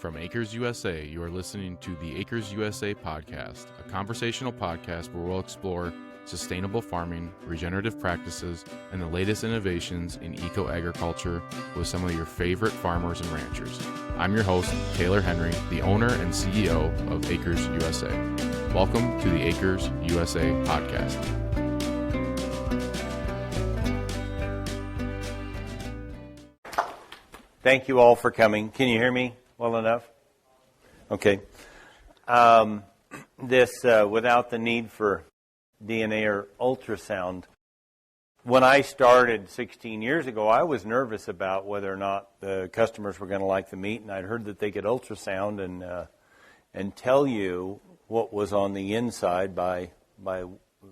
From Acres USA, you are listening to the Acres USA podcast, a conversational podcast where we'll explore sustainable farming, regenerative practices, and the latest innovations in eco-agriculture with some of your favorite farmers and ranchers. I'm your host, Taylor Henry, the owner and CEO of Acres USA. Welcome to the Acres USA podcast. Thank you all for coming. Can you hear me well enough? Okay. Without the need for DNA or ultrasound, when I started 16 years ago, I was nervous about whether or not the customers were going to like the meat, and I'd heard that they could ultrasound and tell you what was on the inside by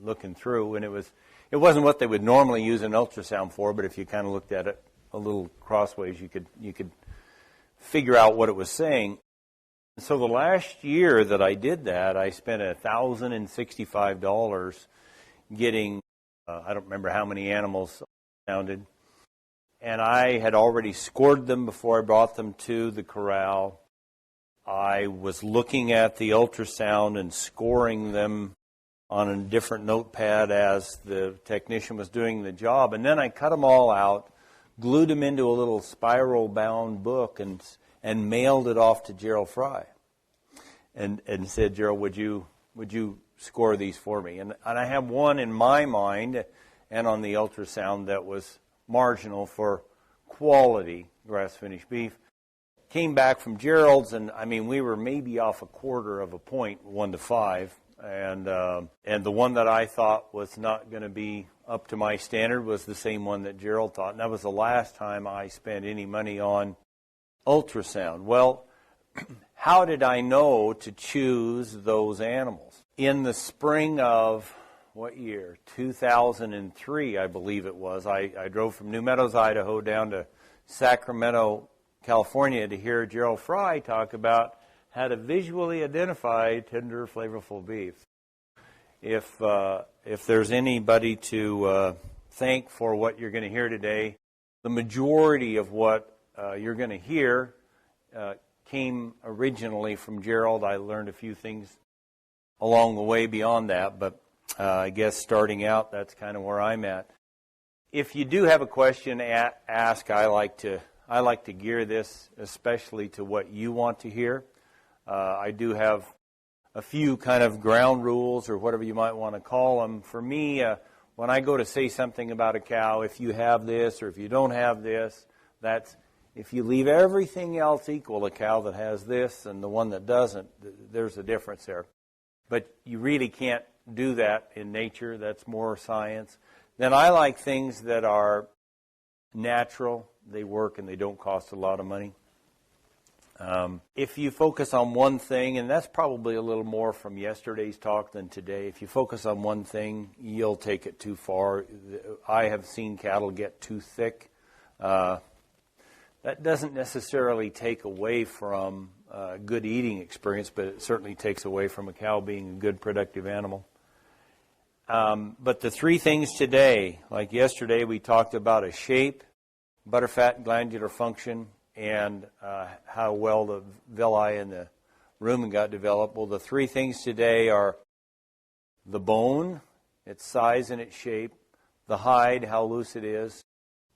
looking through, and it wasn't what they would normally use an ultrasound for, but if you kind of looked at it a little crossways, you could figure out what it was saying. So the last year that I did that, I spent $1,065 getting, I don't remember how many animals sounded, and I had already scored them before I brought them to the corral. I was looking at the ultrasound and scoring them on a different notepad as the technician was doing the job, and then I cut them all out, glued them into a little spiral-bound book, and mailed it off to Gerald Fry, and said, Gerald, would you score these for me? And I have one in my mind, and on the ultrasound that was marginal for quality grass-finished beef. Came back from Gerald's, and I mean we were maybe off a quarter of a point, 1 to 5, and the one that I thought was not going to be up to my standard was the same one that Gerald thought. And that was the last time I spent any money on ultrasound. Well, how did I know to choose those animals? In the spring of, what year? 2003, I believe it was. I drove from New Meadows, Idaho, down to Sacramento, California, to hear Gerald Fry talk about how to visually identify tender, flavorful beef. If there's anybody to thank for what you're going to hear today, the majority of what you're going to hear came originally from Gerald. I learned a few things along the way beyond that, but I guess starting out, that's kind of where I'm at. If you do have a question, ask. I like to gear this especially to what you want to hear. I do have a few kind of ground rules, or whatever you might want to call them. For me, when I go to say something about a cow, if you have this or if you don't have this, that's, if you leave everything else equal, a cow that has this and the one that doesn't, there's a difference there. But you really can't do that in nature. That's more science. Then I like things that are natural, they work, and they don't cost a lot of money. If you focus on one thing, and that's probably a little more from yesterday's talk than today, if you focus on one thing, you'll take it too far. I have seen cattle get too thick. That doesn't necessarily take away from a good eating experience, but it certainly takes away from a cow being a good, productive animal. But the three things today, like yesterday, we talked about a shape, butterfat, glandular function, and how well the villi in the rumen got developed. Well, the three things today are the bone, its size and its shape, the hide, how loose it is,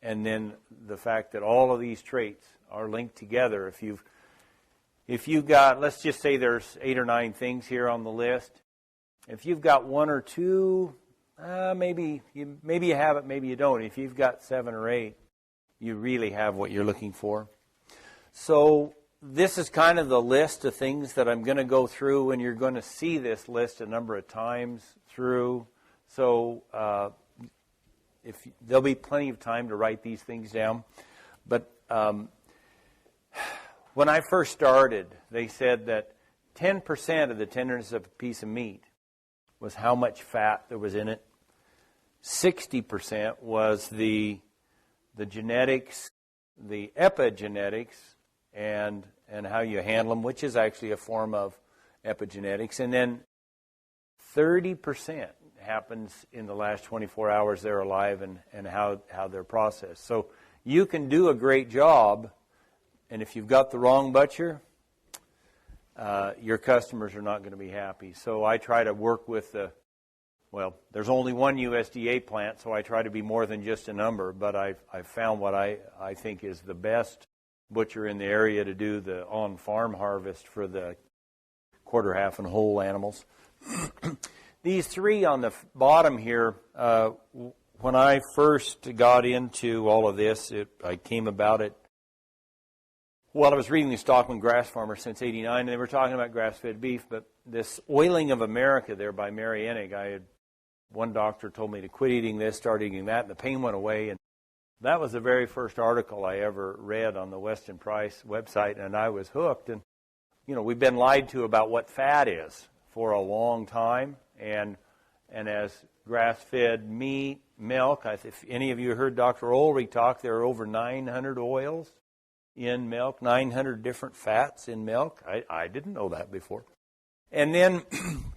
and then the fact that all of these traits are linked together. If you've got, let's just say there's 8 or 9 things here on the list. If you've got 1 or 2, maybe you have it, maybe you don't. If you've got 7 or 8, you really have what you're looking for. So this is kind of the list of things that I'm going to go through, and you're going to see this list a number of times through. So there'll be plenty of time to write these things down. But when I first started, they said that 10% of the tenderness of a piece of meat was how much fat there was in it. 60% was the genetics, the epigenetics, and how you handle them, which is actually a form of epigenetics. And then 30% happens in the last 24 hours they're alive and how they're processed. So you can do a great job, and if you've got the wrong butcher, your customers are not going to be happy. So I try to work with there's only one USDA plant, so I try to be more than just a number, but I've found what I think is the best butcher in the area to do the on-farm harvest for the quarter, half, and whole animals. These three on the bottom here, when I first got into all of this, I came about it. Well, I was reading the Stockman Grass Farmer since '89, and they were talking about grass-fed beef, but this Oiling of America there by Mary Enig, one doctor told me to quit eating this, start eating that, and the pain went away. And that was the very first article I ever read on the Weston Price website, and I was hooked. And, we've been lied to about what fat is for a long time. And as grass-fed meat, milk, if any of you heard Dr. Ulrich talk, there are over 900 oils in milk, 900 different fats in milk. I didn't know that before. And then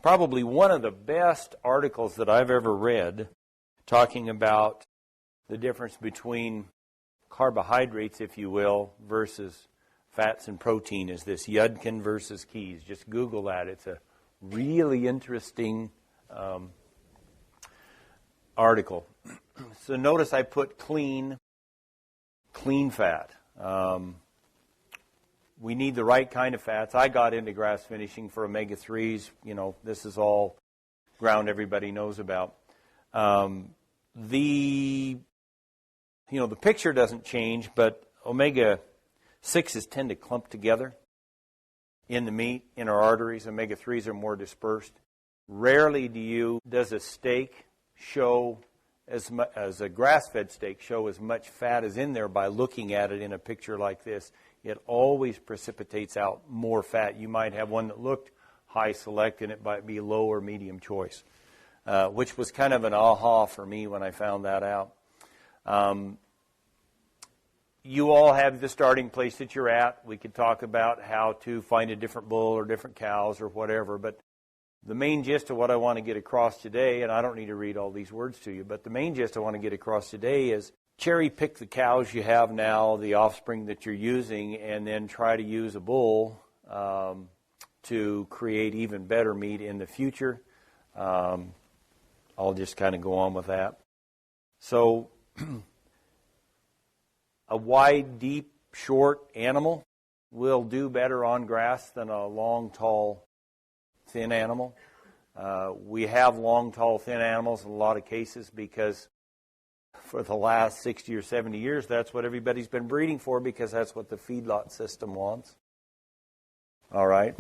probably one of the best articles that I've ever read talking about the difference between carbohydrates, if you will, versus fats and protein is this Yudkin versus Keyes. Just Google that. It's a really interesting article. So notice I put clean fat. We need the right kind of fats. I got into grass finishing for omega-3s. This is all ground everybody knows about. The picture doesn't change, but omega-6s tend to clump together in the meat, in our arteries. Omega-3s are more dispersed. Rarely does a steak show as a grass-fed steak show as much fat as in there by looking at it in a picture like this. It always precipitates out more fat. You might have one that looked high select and it might be low or medium choice, which was kind of an aha for me when I found that out. You all have the starting place that you're at. We could talk about how to find a different bull or different cows or whatever, but the main gist of what I want to get across today, and I don't need to read all these words to you, but the main gist I want to get across today is cherry pick the cows you have now, the offspring that you're using, and then try to use a bull to create even better meat in the future. I'll just kind of go on with that. So a wide, deep, short animal will do better on grass than a long, tall, thin animal. We have long, tall, thin animals in a lot of cases because for the last 60 or 70 years, that's what everybody's been breeding for because that's what the feedlot system wants. All right.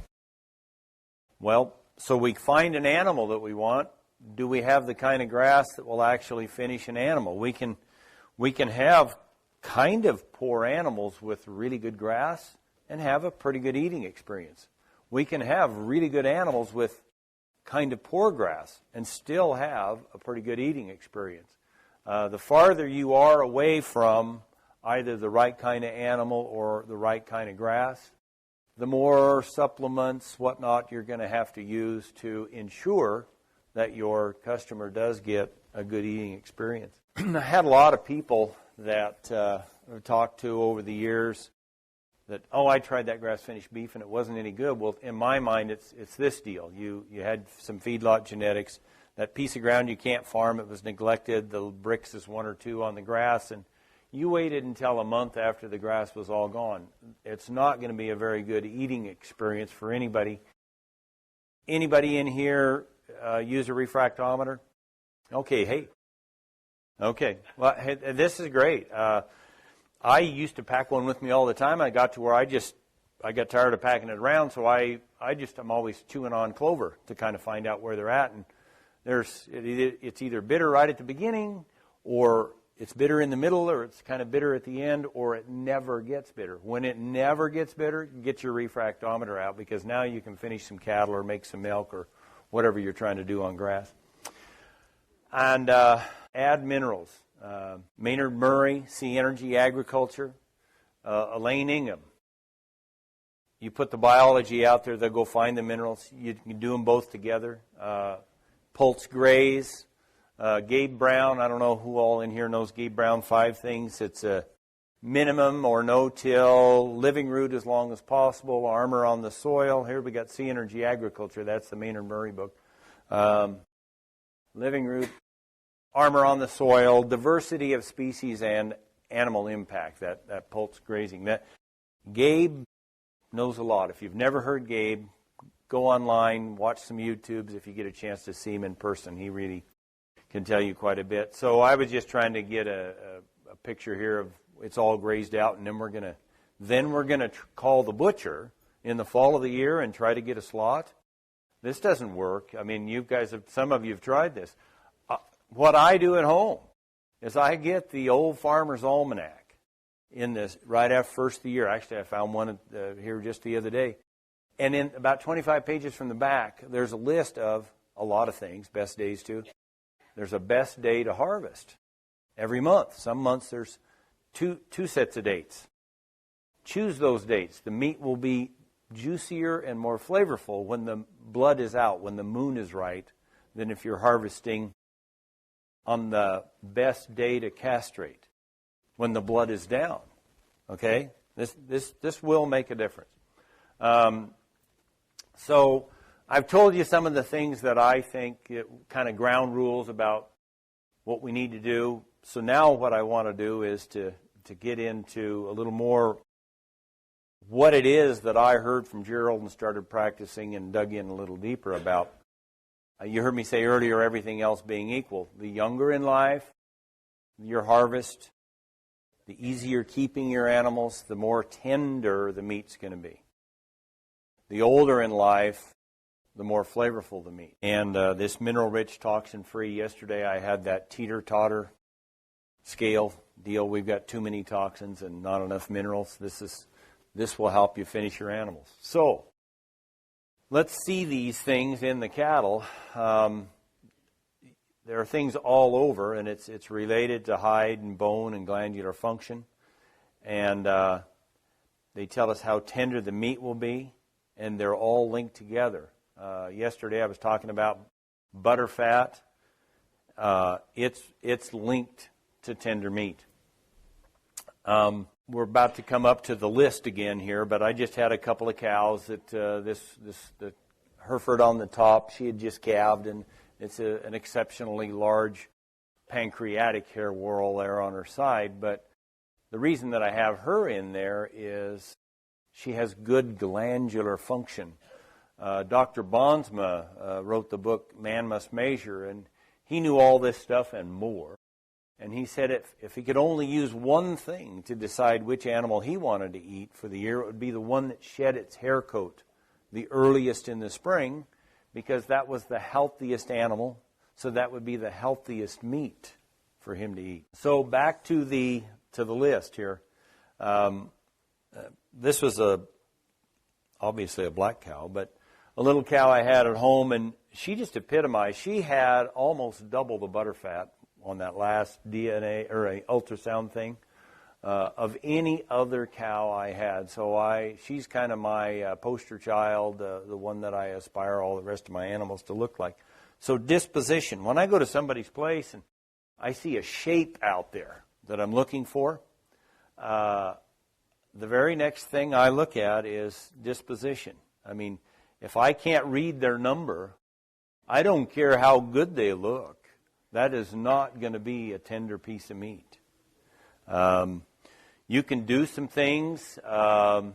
Well, so we find an animal that we want. Do we have the kind of grass that will actually finish an animal? We can have kind of poor animals with really good grass and have a pretty good eating experience. We can have really good animals with kind of poor grass and still have a pretty good eating experience. The farther you are away from either the right kind of animal or the right kind of grass, the more supplements, whatnot, you're going to have to use to ensure that your customer does get a good eating experience. I had a lot of people that I've talked to over the years that, I tried that grass-finished beef and it wasn't any good. Well, in my mind, it's this deal. You had some feedlot genetics. That piece of ground you can't farm, it was neglected. The bricks is 1 or 2 on the grass, and you waited until a month after the grass was all gone. It's not going to be a very good eating experience for anybody. Anybody in here use a refractometer? Okay, hey. Okay, well, hey, this is great. I used to pack one with me all the time. I got to where I got tired of packing it around, so I'm always chewing on clover to kind of find out where they're at. And it's either bitter right at the beginning, or it's bitter in the middle, or it's kind of bitter at the end, or it never gets bitter. When it never gets bitter, get your refractometer out, because now you can finish some cattle or make some milk or whatever you're trying to do on grass. And add minerals. Maynard Murray, Sea Energy Agriculture, Elaine Ingham. You put the biology out there, they'll go find the minerals. You can do them both together. Pulse Grays, Gabe Brown. I don't know who all in here knows Gabe Brown 5 Things. It's a minimum or no-till, living root as long as possible, armor on the soil. Here we got Sea Energy Agriculture. That's the Maynard Murray book. Living root, armor on the soil, diversity of species, and animal impact, that pulse grazing. Gabe knows a lot. If you've never heard Gabe, go online, watch some YouTubes if you get a chance to see him in person. He really can tell you quite a bit. So I was just trying to get a picture here of it's all grazed out, and then we're going to call the butcher in the fall of the year and try to get a slot. This doesn't work. I mean, some of you have tried this. What I do at home is I get the Old Farmer's Almanac in this right after first of the year. Actually, I found one here just the other day. And in about 25 pages from the back, there's a list of a lot of things, best days too. There's a best day to harvest every month. Some months there's two sets of dates. Choose those dates. The meat will be juicier and more flavorful when the blood is out, when the moon is right, than if you're harvesting on the best day to castrate, when the blood is down. Okay? This will make a difference. So I've told you some of the things that I think, kind of ground rules about what we need to do. So now what I want to do is to get into a little more what it is that I heard from Gerald and started practicing and dug in a little deeper about. You heard me say earlier, everything else being equal. The younger in life, your harvest, the easier keeping your animals, the more tender the meat's going to be. The older in life, the more flavorful the meat. And this mineral-rich, toxin-free, yesterday I had that teeter-totter scale deal. We've got too many toxins and not enough minerals. This will help you finish your animals. So, let's see these things in the cattle. There are things all over, and it's related to hide and bone and glandular function. And they tell us how tender the meat will be, and they're all linked together. Yesterday I was talking about butter fat. It's linked to tender meat. We're about to come up to the list again here, but I just had a couple of cows that the Hereford on the top, she had just calved, and it's an exceptionally large pancreatic hair whorl there on her side. But the reason that I have her in there is she has good glandular function. Dr. Bonsma wrote the book Man Must Measure, and he knew all this stuff and more. And he said if he could only use one thing to decide which animal he wanted to eat for the year, it would be the one that shed its hair coat the earliest in the spring, because that was the healthiest animal, so that would be the healthiest meat for him to eat. So back to the list here. This was obviously a black cow, but a little cow I had at home, and she just epitomized. She had almost double the butter fat on that last DNA or a ultrasound thing of any other cow I had. So she's kind of my poster child, the one that I aspire all the rest of my animals to look like. So disposition. When I go to somebody's place and I see a shape out there that I'm looking for, the very next thing I look at is disposition. I mean, if I can't read their number, I don't care how good they look. That is not going to be a tender piece of meat. You can do some things. I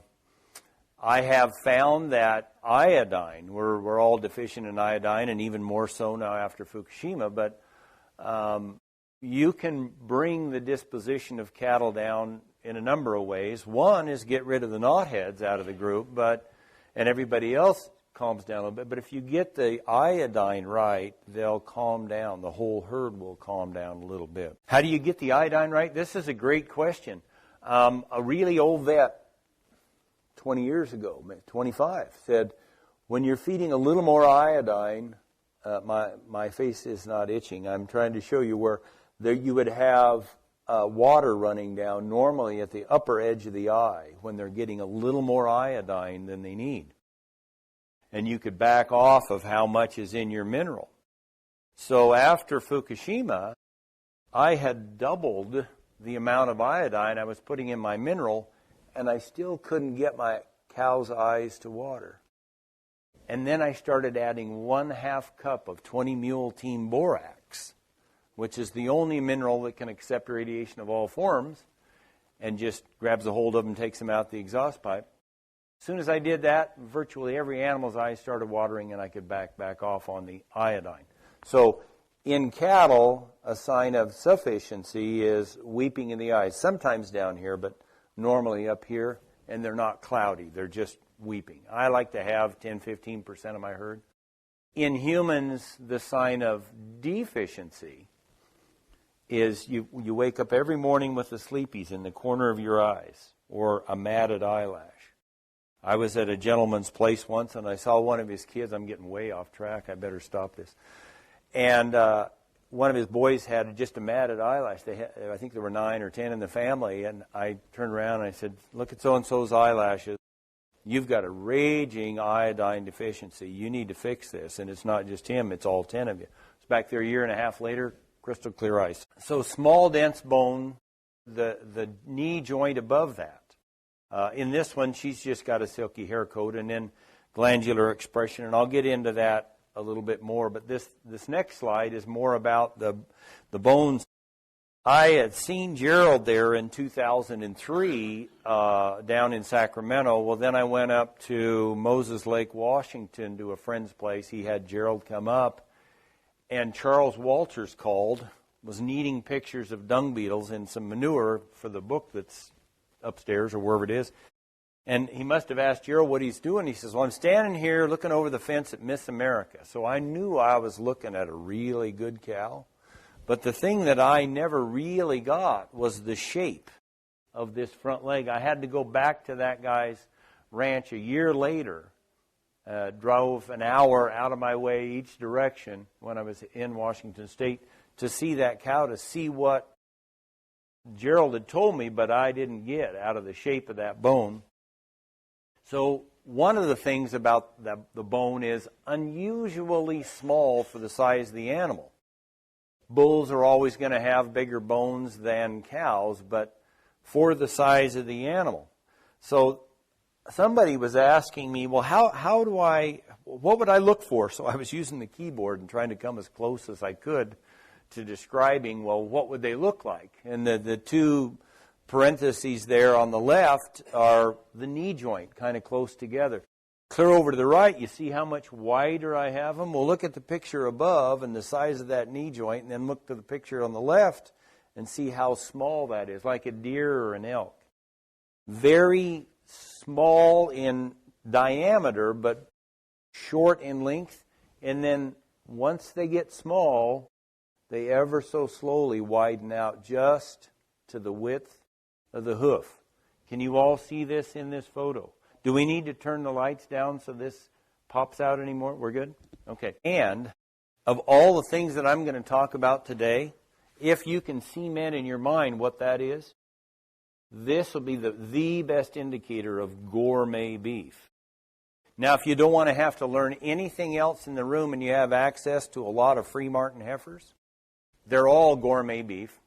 have found that iodine, we're all deficient in iodine, and even more so now after Fukushima, but you can bring the disposition of cattle down in a number of ways. One is get rid of the knotheads out of the group, and everybody else calms down a little bit. But if you get the iodine right, they'll calm down. The whole herd will calm down a little bit. How do you get the iodine right? This is a great question. A really old vet 20 years ago, 25, said, when you're feeding a little more iodine, my face is not itching. I'm trying to show you where there you would have water running down normally at the upper edge of the eye when they're getting a little more iodine than they need. And you could back off of how much is in your mineral. So after Fukushima, I had doubled the amount of iodine I was putting in my mineral, and I still couldn't get my cow's eyes to water. And then I started adding 1/2 cup of 20-mule team borax, which is the only mineral that can accept radiation of all forms, and just grabs a hold of them and takes them out the exhaust pipe. As soon as I did that, virtually every animal's eyes started watering, and I could back off on the iodine. So in cattle, a sign of sufficiency is weeping in the eyes, sometimes down here, but normally up here, and they're not cloudy. They're just weeping. I like to have 10-15% of my herd. In humans, the sign of deficiency is you wake up every morning with the sleepies in the corner of your eyes or a matted eyelash. I was at a gentleman's place once, and I saw one of his kids. I'm getting way off track. I better stop this. And one of his boys had just a matted eyelash. I think there were 9 or 10 in the family, and I turned around and I said, "Look at so-and-so's eyelashes. You've got a raging iodine deficiency. You need to fix this." And it's not just him, it's all 10 of you. It's back there a year and a half later, crystal clear eyes. So small, dense bone, the knee joint above that. In this one, she's just got a silky hair coat and then glandular expression, and I'll get into that a little bit more. But this next slide is more about the bones. I had seen Gerald there in 2003 down in Sacramento. Well, then I went up to Moses Lake, Washington, to a friend's place. He had Gerald come up, and Charles Walters called, was needing pictures of dung beetles and some manure for the book that's upstairs or wherever it is. And he must have asked Gerald what he's doing. He says, "Well, I'm standing here looking over the fence at Miss America." So I knew I was looking at a really good cow. But the thing that I never really got was the shape of this front leg. I had to go back to that guy's ranch a year later, drove an hour out of my way each direction when I was in Washington State to see that cow, to see what Gerald had told me, but I didn't get out of the shape of that bone. So one of the things about the bone is unusually small for the size of the animal. Bulls are always going to have bigger bones than cows, but for the size of the animal. So somebody was asking me, well, what would I look for? So I was using the keyboard and trying to come as close as I could to describing, well, what would they look like? And the two parentheses there on the left are the knee joint, kind of close together. Clear over to the right, you see how much wider I have them? Well, look at the picture above and the size of that knee joint, and then look to the picture on the left and see how small that is, like a deer or an elk. Very small in diameter, but short in length. And then once they get small, they ever so slowly widen out just to the width of the hoof. Can you all see this in this photo? Do we need to turn the lights down so this pops out anymore? We're good? Okay. And of all the things that I'm going to talk about today, if you can cement in your mind what that is, this will be the best indicator of gourmet beef. Now, if you don't want to have to learn anything else in the room and you have access to a lot of free Martin heifers, they're all gourmet beef.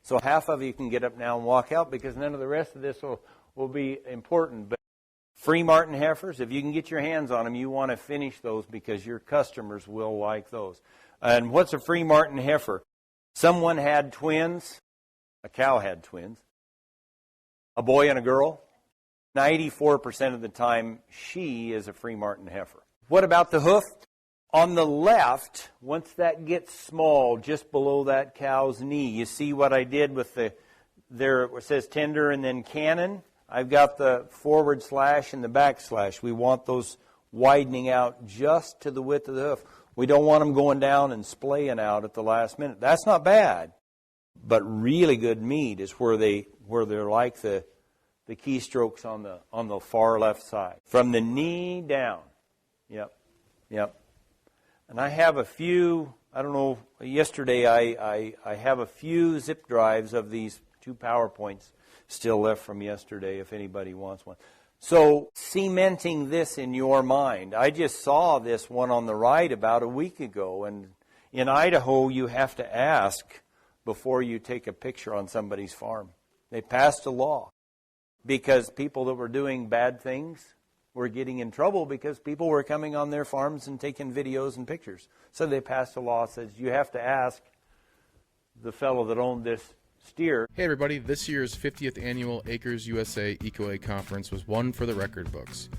So half of you can get up now and walk out because none of the rest of this will be important. But free Martin heifers, if you can get your hands on them, you want to finish those because your customers will like those. And what's a free Martin heifer? Someone had twins. A cow had twins. A boy and a girl. 94% of the time, she is a free Martin heifer. What about the hoof? On the left, once that gets small, just below that cow's knee, you see what I did with there it says tender and then cannon. I've got the forward slash and the back slash. We want those widening out just to the width of the hoof. We don't want them going down and splaying out at the last minute. That's not bad, but really good meat is where they're like the keystrokes on the far left side. From the knee down. Yep. And I have a few, I don't know, yesterday I have a few zip drives of these 2 PowerPoints still left from yesterday if anybody wants one. So cementing this in your mind. I just saw this one on the right about a week ago. And in Idaho, you have to ask before you take a picture on somebody's farm. They passed a law because people that were doing bad things were getting in trouble because people were coming on their farms and taking videos and pictures. So they passed a law that says you have to ask the fellow that owned this steer. Hey everybody, this year's 50th annual Acres USA EcoEgg Conference was one for the record books.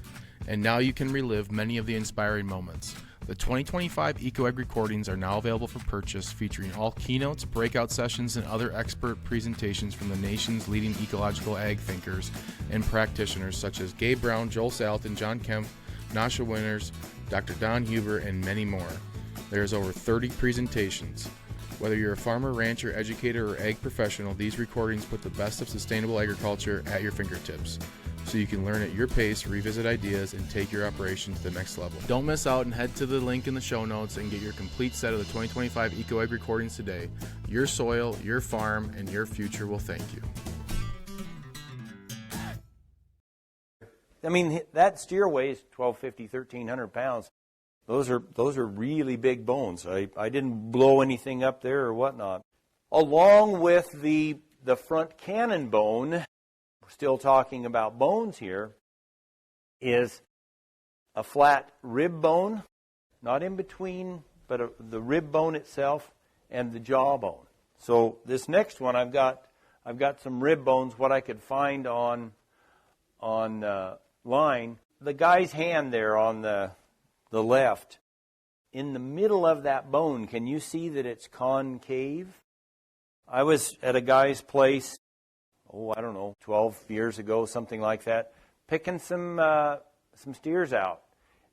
And now you can relive many of the inspiring moments. The 2025 EcoEgg recordings are now available for purchase, featuring all keynotes, breakout sessions, and other expert presentations from the nation's leading ecological ag thinkers and practitioners such as Gabe Brown, Joel Salatin, John Kemp, Nasha Winters, Dr. Don Huber, and many more. There's over 30 presentations. Whether you're a farmer, rancher, educator, or ag professional, these recordings put the best of sustainable agriculture at your fingertips, so you can learn at your pace, revisit ideas, and take your operation to the next level. Don't miss out and head to the link in the show notes and get your complete set of the 2025 EcoEgg recordings today. Your soil, your farm, and your future will thank you. I mean, that steer weighs 1,250, 1,300 pounds. Those are really big bones. I didn't blow anything up there or whatnot. Along with the front cannon bone, we're still talking about bones here, is a flat rib bone, not in between, but the rib bone itself and the jaw bone. So this next one, I've got some rib bones, what I could find on line. The guy's hand there on the left, in the middle of that bone, can you see that it's concave? I was at a guy's place, 12 years ago, something like that, picking some steers out.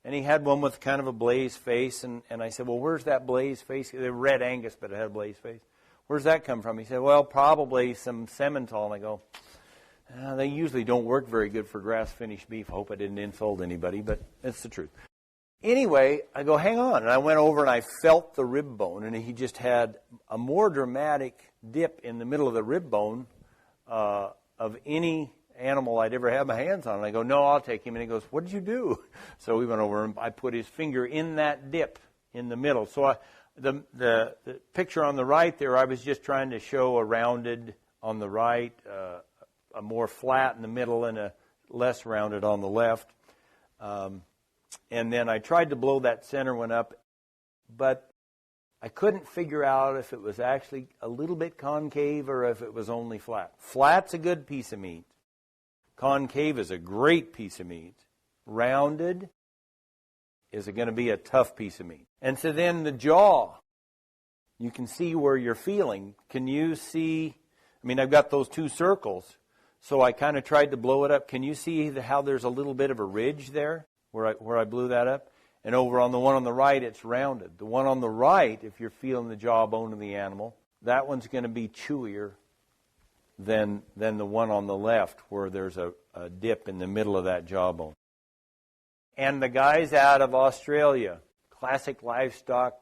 And he had one with kind of a blaze face, and I said, well, where's that blaze face? They're red Angus, but it had a blaze face. Where's that come from? He said, well, probably some Simmental. And I go, they usually don't work very good for grass-finished beef. I hope I didn't insult anybody, but it's the truth. Anyway, I go, hang on. And I went over and I felt the rib bone, and he just had a more dramatic dip in the middle of the rib bone of any animal I'd ever had my hands on. And I go, no, I'll take him. And he goes, what did you do? So we went over and I put his finger in that dip in the middle. So the picture on the right there, I was just trying to show a rounded on the right, a more flat in the middle, and a less rounded on the left. And then I tried to blow that center one up, but I couldn't figure out if it was actually a little bit concave or if it was only flat. Flat's a good piece of meat. Concave is a great piece of meat. Rounded is going to be a tough piece of meat. And so then the jaw, you can see where you're feeling. Can you see? I mean, I've got those two circles, so I kind of tried to blow it up. Can you see how there's a little bit of a ridge there where I blew that up? And over on the one on the right, it's rounded. The one on the right, if you're feeling the jawbone of the animal, that one's going to be chewier than the one on the left, where there's a dip in the middle of that jawbone. And the guys out of Australia, Classic Livestock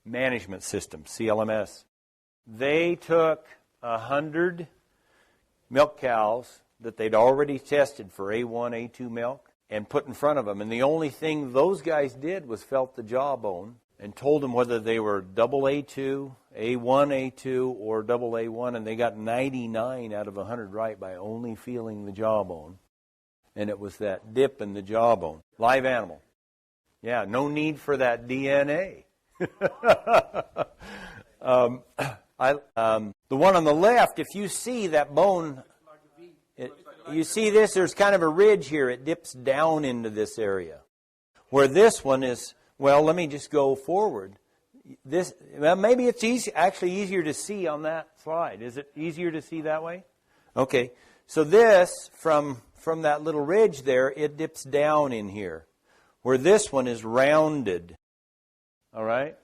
Management System, CLMS, they took 100 milk cows that they'd already tested for A1, A2 milk and put in front of them. And the only thing those guys did was felt the jawbone and told them whether they were double A2, A1, A2, or double A1, and they got 99 out of 100 right by only feeling the jawbone. And it was that dip in the jawbone. Live animal. Yeah, no need for that DNA. The one on the left, if you see that bone, you see this, there's kind of a ridge here. It dips down into this area. Where this one is, well, let me just go forward. Maybe it's actually easier to see on that slide. Is it easier to see that way? Okay. So this, from that little ridge there, it dips down in here. Where this one is rounded. All right?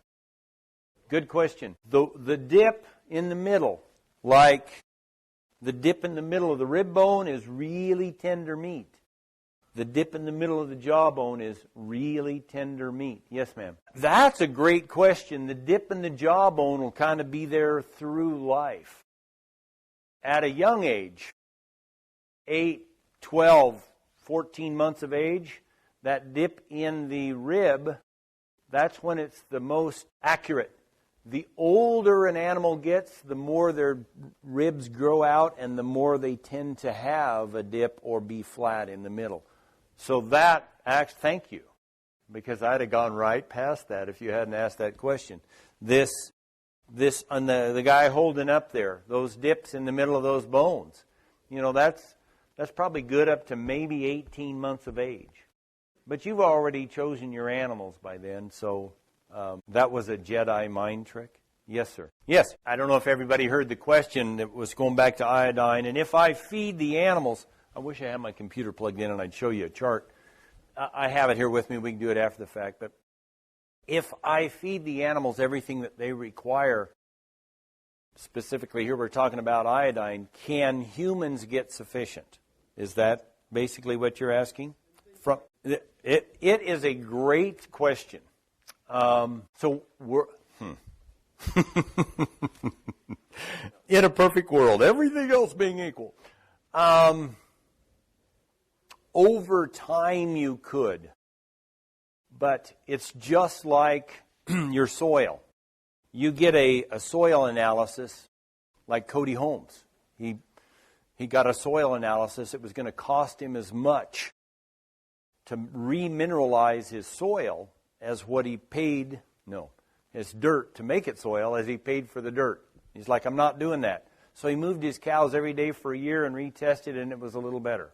Good question. The dip in the middle, like the dip in the middle of the rib bone, is really tender meat. The dip in the middle of the jawbone is really tender meat. Yes, ma'am. That's a great question. The dip in the jawbone will kind of be there through life. At a young age, 8, 12, 14 months of age, that dip in the rib, that's when it's the most accurate. The older an animal gets, the more their ribs grow out and the more they tend to have a dip or be flat in the middle. So that acts, thank you, because I'd have gone right past that if you hadn't asked that question. This on the guy holding up there, those dips in the middle of those bones, that's probably good up to maybe 18 months of age. But you've already chosen your animals by then, so that was a Jedi mind trick? Yes, sir. Yes. I don't know if everybody heard the question. It was going back to iodine. And if I feed the animals, I wish I had my computer plugged in and I'd show you a chart. I have it here with me. We can do it after the fact. But if I feed the animals everything that they require, specifically here we're talking about iodine, can humans get sufficient? Is that basically what you're asking? It is a great question. So we're in a perfect world, everything else being equal. Over time you could, but it's just like your soil. You get a soil analysis like Cody Holmes. He got a soil analysis. It was going to cost him as much to remineralize his soil as what he paid, his dirt to make it soil as he paid for the dirt. He's like, I'm not doing that. So he moved his cows every day for a year and retested, and it was a little better.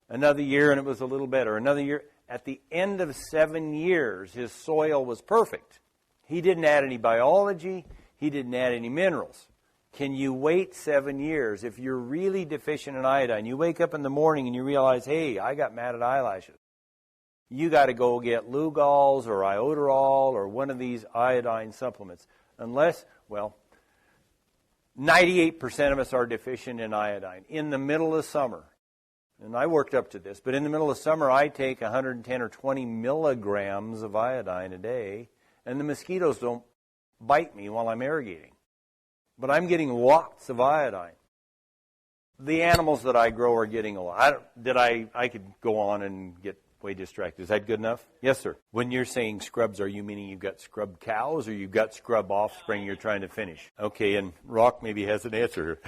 Another year, and it was a little better. Another year. At the end of 7 years, his soil was perfect. He didn't add any biology. He didn't add any minerals. Can you wait 7 years? If you're really deficient in iodine, you wake up in the morning and you realize, hey, I got matted eyelashes. You got to go get Lugol's or iodoral or one of these iodine supplements. Unless, 98% of us are deficient in iodine. In the middle of summer, and I worked up to this, but in the middle of summer I take 110 or 20 milligrams of iodine a day, and the mosquitoes don't bite me while I'm irrigating. But I'm getting lots of iodine. The animals that I grow are getting a lot. I could go on and get way distracted. Is that good enough? Yes, sir. When you're saying scrubs, are you meaning you've got scrub cows or you've got scrub offspring you're trying to finish? Okay, and Rock maybe has an answer.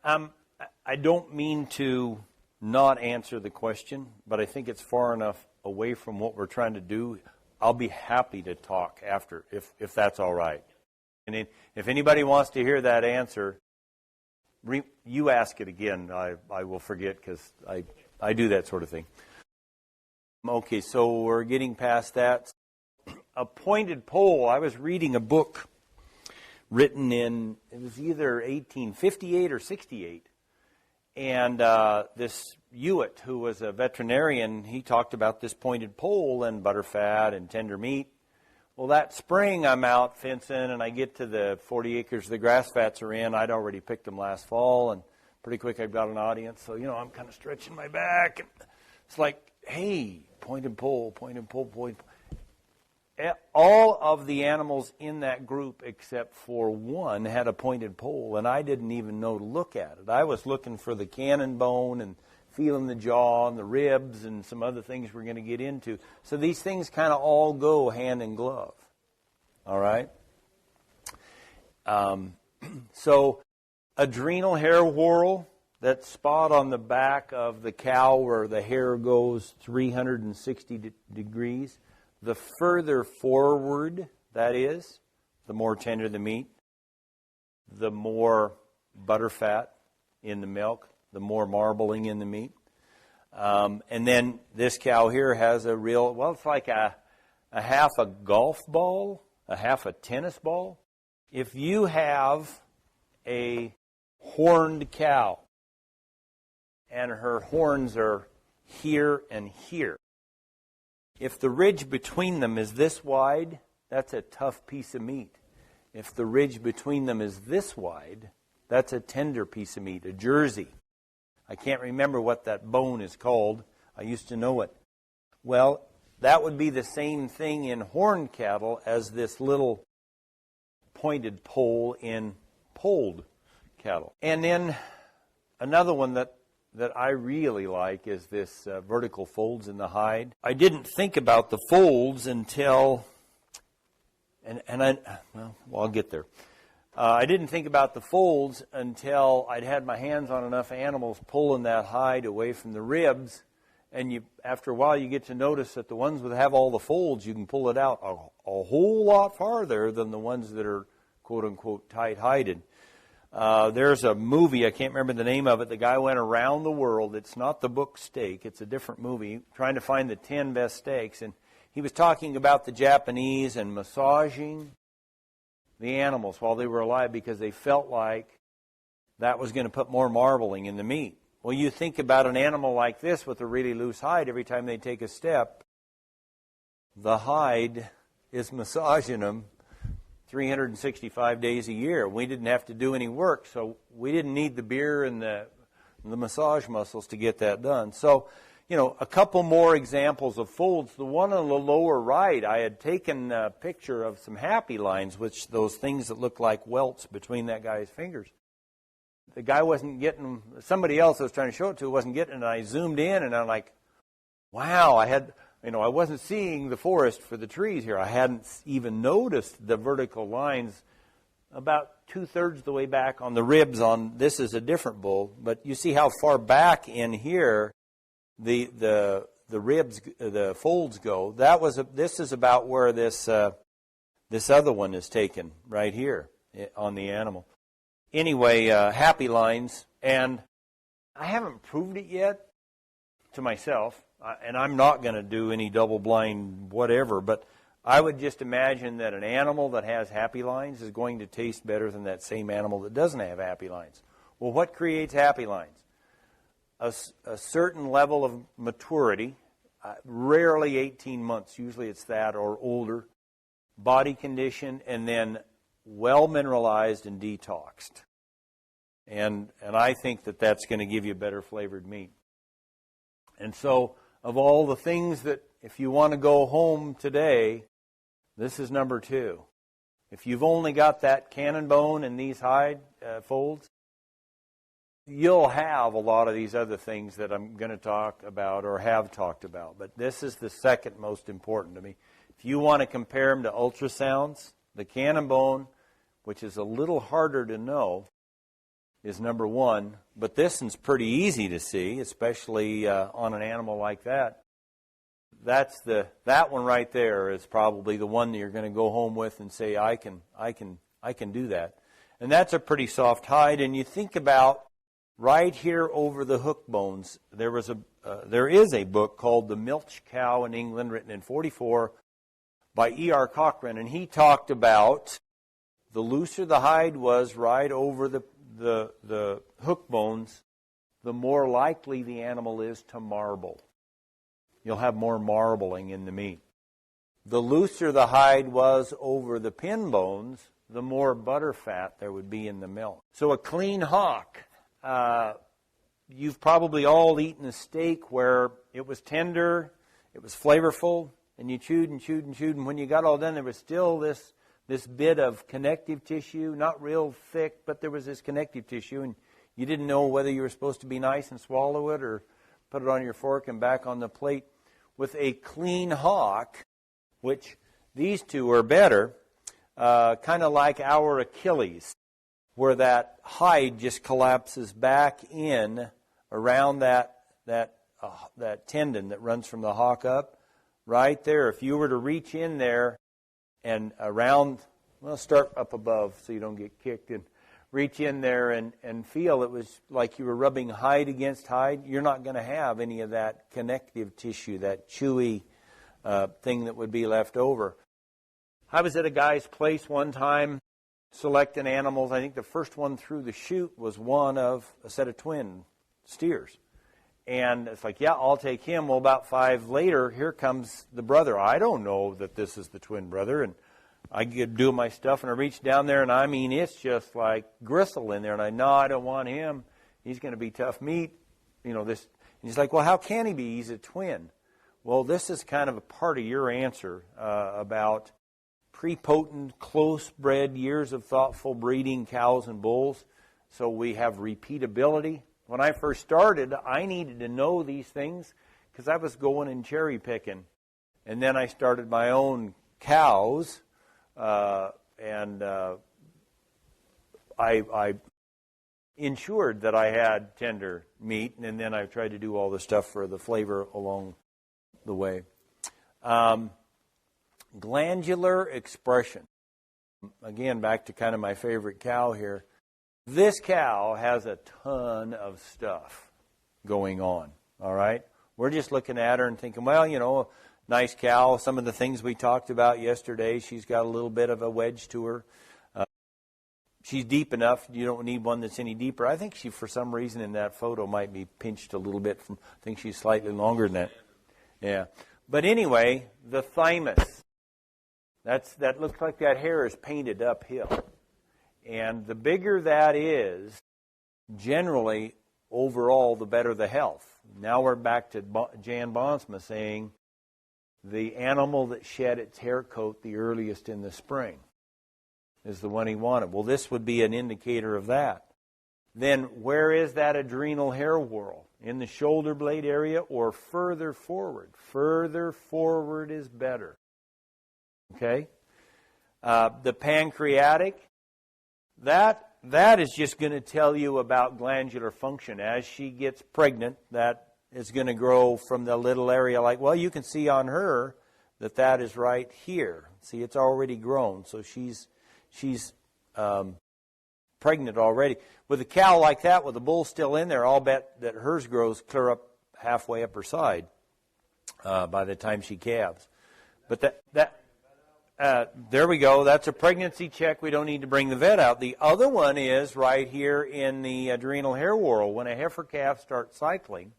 I don't mean to not answer the question, but I think it's far enough away from what we're trying to do. I'll be happy to talk after, if that's all right. And if anybody wants to hear that answer, you ask it again. I will forget because I do that sort of thing. Okay, so we're getting past that. A pointed pole. I was reading a book written in, it was either 1858 or 68. And this Hewitt, who was a veterinarian, he talked about this pointed pole and butterfat and tender meat. Well, that spring I'm out fencing and I get to the 40 acres the grass fats are in. I'd already picked them last fall and pretty quick I've got an audience. So, I'm kind of stretching my back. And it's like, hey, pointed pole. All of the animals in that group except for one had a pointed pole, and I didn't even know to look at it. I was looking for the cannon bone and feeling the jaw and the ribs and some other things we're going to get into. So these things kind of all go hand in glove. All right? So adrenal hair whorl, that spot on the back of the cow where the hair goes 360 degrees, the further forward that is, the more tender the meat, the more butterfat in the milk, the more marbling in the meat. And then this cow here has a real, it's like a half a golf ball, a half a tennis ball. If you have a horned cow and her horns are here and here, if the ridge between them is this wide, that's a tough piece of meat. If the ridge between them is this wide, that's a tender piece of meat, a Jersey. I can't remember what that bone is called. I used to know it. Well, that would be the same thing in horned cattle as this little pointed pole in polled cattle. And then another one that I really like is this vertical folds in the hide. I didn't think about the folds until, I'll get there. I didn't think about the folds until I'd had my hands on enough animals pulling that hide away from the ribs. And after a while, you get to notice that the ones that have all the folds, you can pull it out a whole lot farther than the ones that are, quote-unquote, tight-hided. There's a movie, I can't remember the name of it. The guy went around the world. It's not the book Steak. It's a different movie, trying to find the 10 best steaks. And he was talking about the Japanese and massaging the animals while they were alive because they felt like that was going to put more marbling in the meat. Well, you think about an animal like this with a really loose hide, every time they take a step, the hide is massaging them 365 days a year. We didn't have to do any work, so we didn't need the beer and the massage muscles to get that done. So, a couple more examples of folds. The one on the lower right, I had taken a picture of some happy lines, which those things that look like welts between that guy's fingers. The guy wasn't getting, somebody else I was trying to show it to wasn't getting it, and I zoomed in, and I'm like, wow, I wasn't seeing the forest for the trees here. I hadn't even noticed the vertical lines about 2/3 the way back on the ribs on, this is a different bull, but you see how far back in here the ribs, the folds go. This is about where this other one is taken, right here on the animal. Anyway, happy lines, and I haven't proved it yet to myself, and I'm not going to do any double-blind whatever, but I would just imagine that an animal that has happy lines is going to taste better than that same animal that doesn't have happy lines. Well, what creates happy lines? A certain level of maturity, rarely 18 months, usually it's that or older, body condition, and then well mineralized and detoxed. And I think that that's going to give you better flavored meat. And so of all the things that, if you want to go home today, this is number 2. If you've only got that cannon bone and these hide folds, you'll have a lot of these other things that I'm going to talk about or have talked about. But this is the second most important to me. If you want to compare them to ultrasounds, the cannon bone, which is a little harder to know, is number 1. But this one's pretty easy to see, especially on an animal like that. That one right there is probably the one that you're going to go home with and say, I can do that. And that's a pretty soft hide. And you think about right here over the hook bones, there is a book called The Milch Cow in England, written in 1944 by E.R. Cochrane, and he talked about the looser the hide was right over the hook bones, the more likely the animal is to marble. You'll have more marbling in the meat. The looser the hide was over the pin bones, the more butter fat there would be in the milk. So a clean hock, you've probably all eaten a steak where it was tender, it was flavorful, and you chewed and chewed and chewed, and when you got all done, there was still this bit of connective tissue, not real thick, but there was this connective tissue, and you didn't know whether you were supposed to be nice and swallow it or put it on your fork and back on the plate. With a clean hock, which these two are better, kind of like our Achilles, where that hide just collapses back in around that tendon that runs from the hock up, right there. If you were to reach in there and around, well, start up above so you don't get kicked, and reach in there and feel it was like you were rubbing hide against hide, you're not going to have any of that connective tissue, that chewy thing that would be left over. I was at a guy's place one time selecting animals. I think the first one through the chute was one of a set of twin steers. And it's like, yeah, I'll take him. Well, about 5 later, here comes the brother. I don't know that this is the twin brother. And I get doing my stuff, and I reach down there, and I mean, it's just like gristle in there. And I don't want him. He's going to be tough meat. This. And he's like, well, how can he be? He's a twin. Well, this is kind of a part of your answer about prepotent, close-bred, years of thoughtful breeding cows and bulls. So we have repeatability. When I first started, I needed to know these things because I was going and cherry picking. And then I started my own cows and I ensured that I had tender meat, and then I tried to do all the stuff for the flavor along the way. Glandular expression. Again, back to kind of my favorite cow here. This cow has a ton of stuff going on, all right? We're just looking at her and thinking, well, you know, nice cow. Some of the things we talked about yesterday, she's got a little bit of a wedge to her. She's deep enough. You don't need one that's any deeper. I think she, for some reason in that photo, might be pinched a little bit from, I think she's slightly longer than that. Yeah. But anyway, the thymus. That looks like that hair is painted uphill. And the bigger that is, generally, overall, the better the health. Now we're back to Jan Bonsma saying the animal that shed its hair coat the earliest in the spring is the one he wanted. Well, this would be an indicator of that. Then where is that adrenal hair whorl? In the shoulder blade area or further forward? Further forward is better. Okay? The pancreatic, that is just going to tell you about glandular function. As she gets pregnant, that is going to grow from the little area like, well, you can see on her that is right here. See, it's already grown, so she's pregnant already. With a cow like that, with the bull still in there, I'll bet that hers grows clear up halfway up her side by the time she calves. But there we go. That's a pregnancy check. We don't need to bring the vet out. The other one is right here in the adrenal hair whorl. When a heifer calf starts cycling,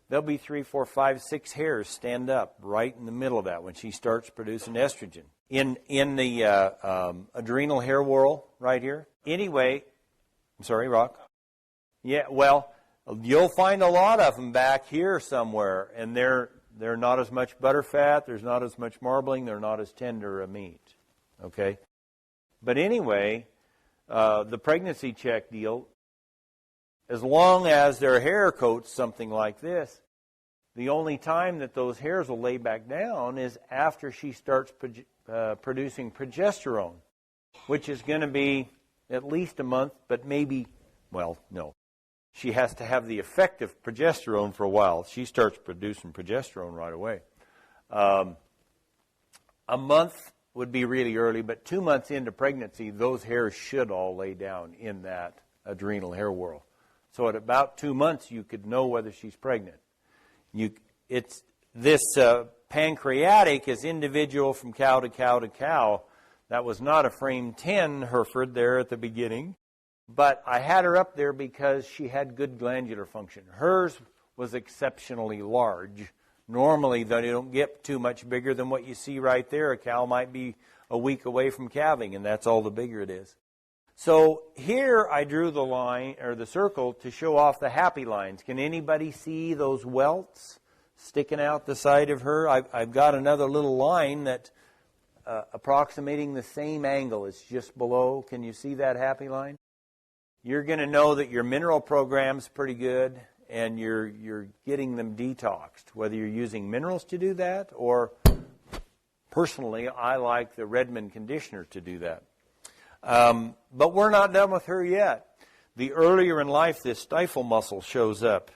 there'll be 3, 4, 5, 6 hairs stand up right in the middle of that when she starts producing estrogen. In the adrenal hair whorl right here. Anyway, I'm sorry, Rock. Yeah, well, you'll find a lot of them back here somewhere, and they're not as much butterfat, there's not as much marbling, they're not as tender a meat. Okay? But anyway, the pregnancy check deal, as long as their hair coats something like this, the only time that those hairs will lay back down is after she starts producing progesterone, which is going to be at least a month, but maybe, well, no. She has to have the effect of progesterone for a while. She starts producing progesterone right away. A month would be really early, but 2 months into pregnancy, those hairs should all lay down in that adrenal hair whorl. So at about 2 months, you could know whether she's pregnant. This pancreatic is individual from cow to cow to cow. That was not a frame 10 Hereford there at the beginning. But I had her up there because she had good glandular function. Hers was exceptionally large. Normally, they don't get too much bigger than what you see right there. A cow might be a week away from calving, and that's all the bigger it is. So here I drew the line, or the circle, to show off the happy lines. Can anybody see those welts sticking out the side of her? I've got another little line that approximating the same angle. It's just below. Can you see that happy line? You're going to know that your mineral program's pretty good and you're getting them detoxed, whether you're using minerals to do that or, personally, I like the Redmond conditioner to do that. But we're not done with her yet. The earlier in life this stifle muscle shows up,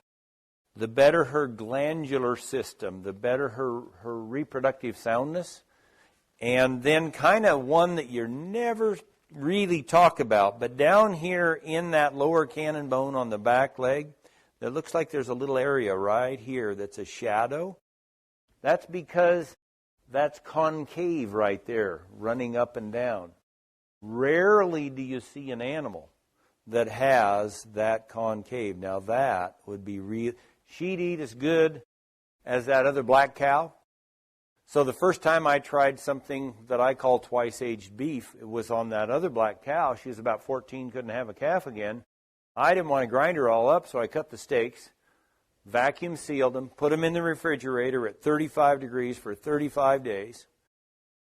the better her glandular system, the better her reproductive soundness, and then kind of one that you're never really talk about, but down here in that lower cannon bone on the back leg, it looks like there's a little area right here that's a shadow. That's because that's concave right there, running up and down. Rarely do you see an animal that has that concave. Now that would be real. She'd eat as good as that other black cow. So the first time I tried something that I call twice-aged beef, it was on that other black cow. She was about 14, couldn't have a calf again. I didn't want to grind her all up, so I cut the steaks, vacuum sealed them, put them in the refrigerator at 35 degrees for 35 days,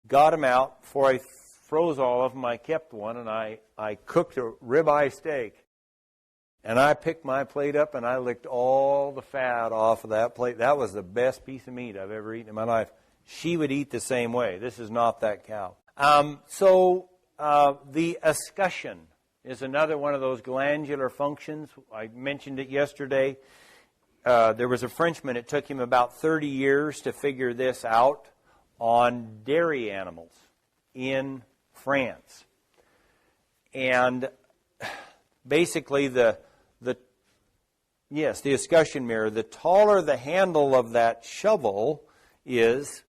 got them out. Before I froze all of them, I kept one, and I cooked a ribeye steak. And I picked my plate up, and I licked all the fat off of that plate. That was the best piece of meat I've ever eaten in my life. She would eat the same way. This is not that cow. The escussion is another one of those glandular functions. I mentioned it yesterday. There was a Frenchman, it took him about 30 years to figure this out on dairy animals in France. And basically the escussion mirror, the taller the handle of that shovel is,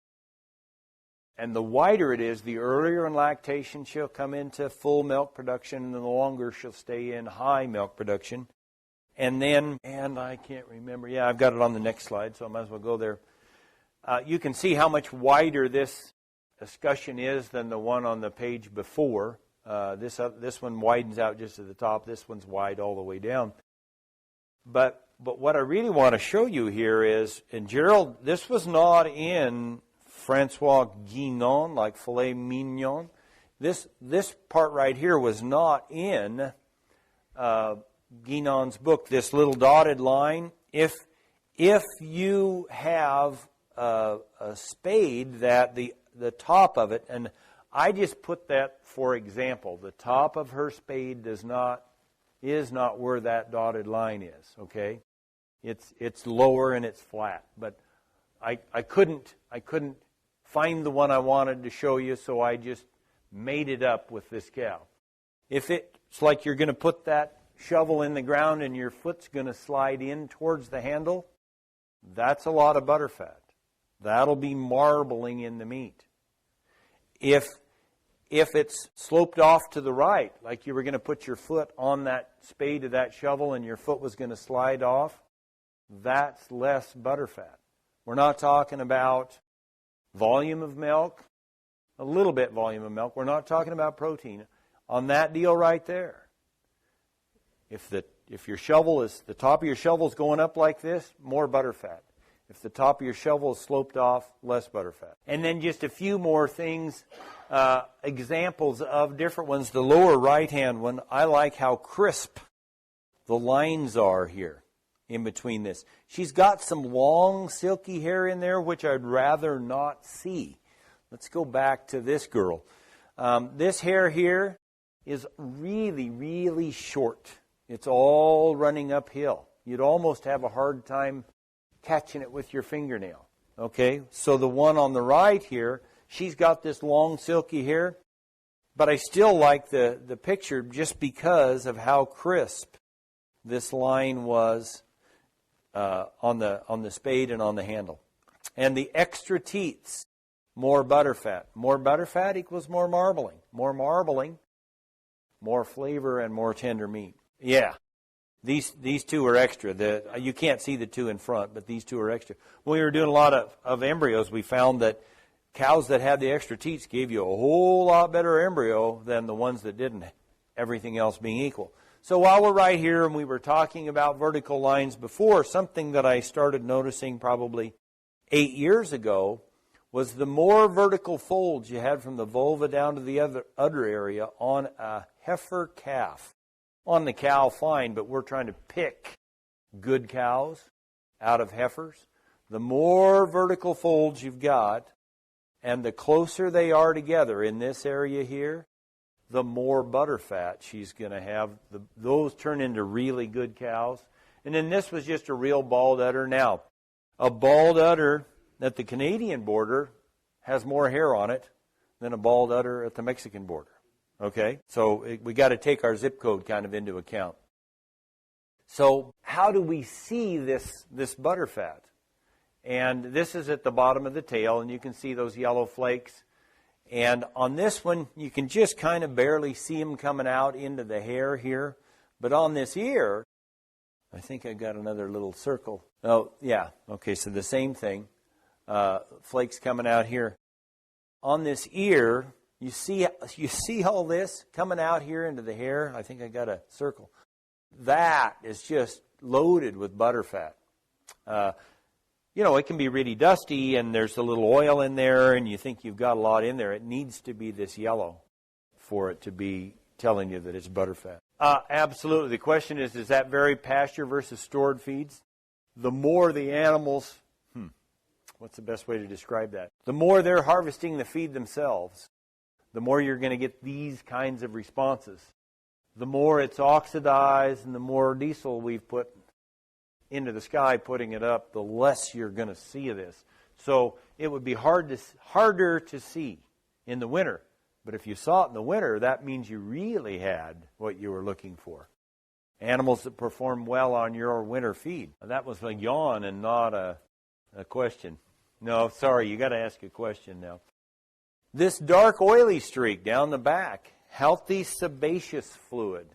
and the wider it is, the earlier in lactation she'll come into full milk production, and the longer she'll stay in high milk production. And I can't remember. Yeah, I've got it on the next slide, so I might as well go there. You can see how much wider this escussion is than the one on the page before. This one widens out just at the top. This one's wide all the way down. But what I really want to show you here is, and Gerald, this was not in Francois Guinon, like filet mignon. This part right here was not in Guinon's book. This little dotted line. If you have a spade that the top of it, and I just put that for example. The top of her spade is not where that dotted line is. Okay, it's lower and it's flat. But I couldn't find the one I wanted to show you, so I just made it up with this cow. If it's like you're going to put that shovel in the ground and your foot's going to slide in towards the handle, that's a lot of butterfat. That'll be marbling in the meat. If it's sloped off to the right, like you were going to put your foot on that spade of that shovel and your foot was going to slide off, that's less butterfat. We're not talking about volume of milk, a little bit volume of milk. We're not talking about protein. On that deal right there, if your shovel is, the top of your shovel is going up like this, more butterfat. If the top of your shovel is sloped off, less butterfat. And then just a few more things, examples of different ones. The lower right-hand one, I like how crisp the lines are here in between this. She's got some long, silky hair in there, which I'd rather not see. Let's go back to this girl. This hair here is really, really short. It's all running uphill. You'd almost have a hard time catching it with your fingernail. Okay, so the one on the right here, she's got this long, silky hair, but I still like the picture just because of how crisp this line was on the spade and on the handle. And the extra teats, more butterfat. More butterfat equals more marbling. More marbling, more flavor and more tender meat. Yeah, these two are extra. You can't see the two in front, but these two are extra. When we were doing a lot of embryos, we found that cows that had the extra teats gave you a whole lot better embryo than the ones that didn't, everything else being equal. So while we're right here and we were talking about vertical lines before, something that I started noticing probably 8 years ago was the more vertical folds you had from the vulva down to the udder area on a heifer calf. On the cow, fine, but we're trying to pick good cows out of heifers. The more vertical folds you've got, and the closer they are together in this area here, the more butterfat she's going to have. Those turn into really good cows. And then this was just a real bald udder. Now, a bald udder at the Canadian border has more hair on it than a bald udder at the Mexican border. Okay? So we got to take our zip code kind of into account. So how do we see this butterfat? And this is at the bottom of the tail, and you can see those yellow flakes. And on this one, you can just kind of barely see them coming out into the hair here. But on this ear, I think I got another little circle. Oh, yeah. Okay, so the same thing. Flakes coming out here. On this ear, you see all this coming out here into the hair? I think I got a circle. That is just loaded with butterfat. It can be really dusty and there's a little oil in there and you think you've got a lot in there. It needs to be this yellow for it to be telling you that it's butterfat. Absolutely. The question is that vary pasture versus stored feeds? The more the animals, what's the best way to describe that? The more they're harvesting the feed themselves, the more you're going to get these kinds of responses. The more it's oxidized and the more diesel we've put into the sky, putting it up, the less you're going to see of this. So it would be harder to see in the winter. But if you saw it in the winter, that means you really had what you were looking for. Animals that perform well on your winter feed. That was a yawn and not a question. No, sorry, you got to ask a question now. This dark oily streak down the back, healthy sebaceous fluid.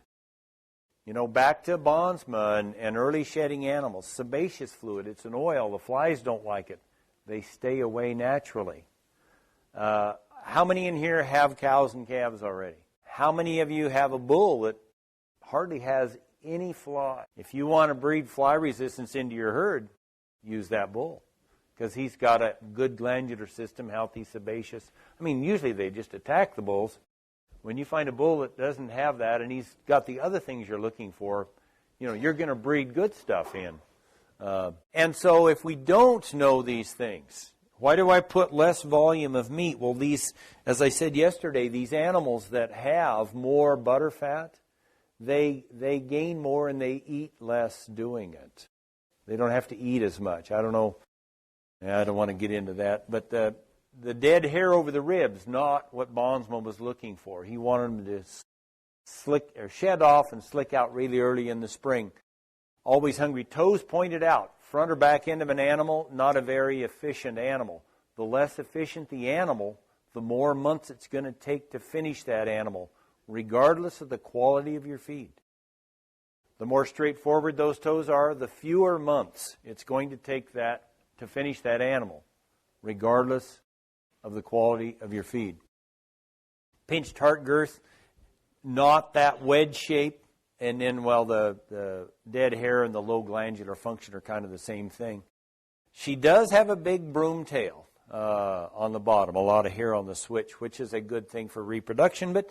Back to Bondsma and early shedding animals. Sebaceous fluid, it's an oil. The flies don't like it. They stay away naturally. How many in here have cows and calves already? How many of you have a bull that hardly has any fly? If you want to breed fly resistance into your herd, use that bull, because he's got a good glandular system, healthy, sebaceous. Usually they just attack the bulls. When you find a bull that doesn't have that and he's got the other things you're looking for, you're going to breed good stuff in. And so if we don't know these things, why do I put less volume of meat? Well, these, as I said yesterday, these animals that have more butter fat, they gain more and they eat less doing it. They don't have to eat as much. I don't know. I don't want to get into that. But the dead hair over the ribs, not what Bondsma was looking for. He wanted them to slick or shed off and slick out really early in the spring. Always hungry. Toes pointed out. Front or back end of an animal, not a very efficient animal. The less efficient the animal, the more months it's going to take to finish that animal, regardless of the quality of your feed. The more straightforward those toes are, the fewer months it's going to take that to finish that animal, regardless of the quality of your feed. Pinched heart girth, not that wedge shape. And then, the dead hair and the low glandular function are kind of the same thing. She does have a big broom tail on the bottom, a lot of hair on the switch, which is a good thing for reproduction. But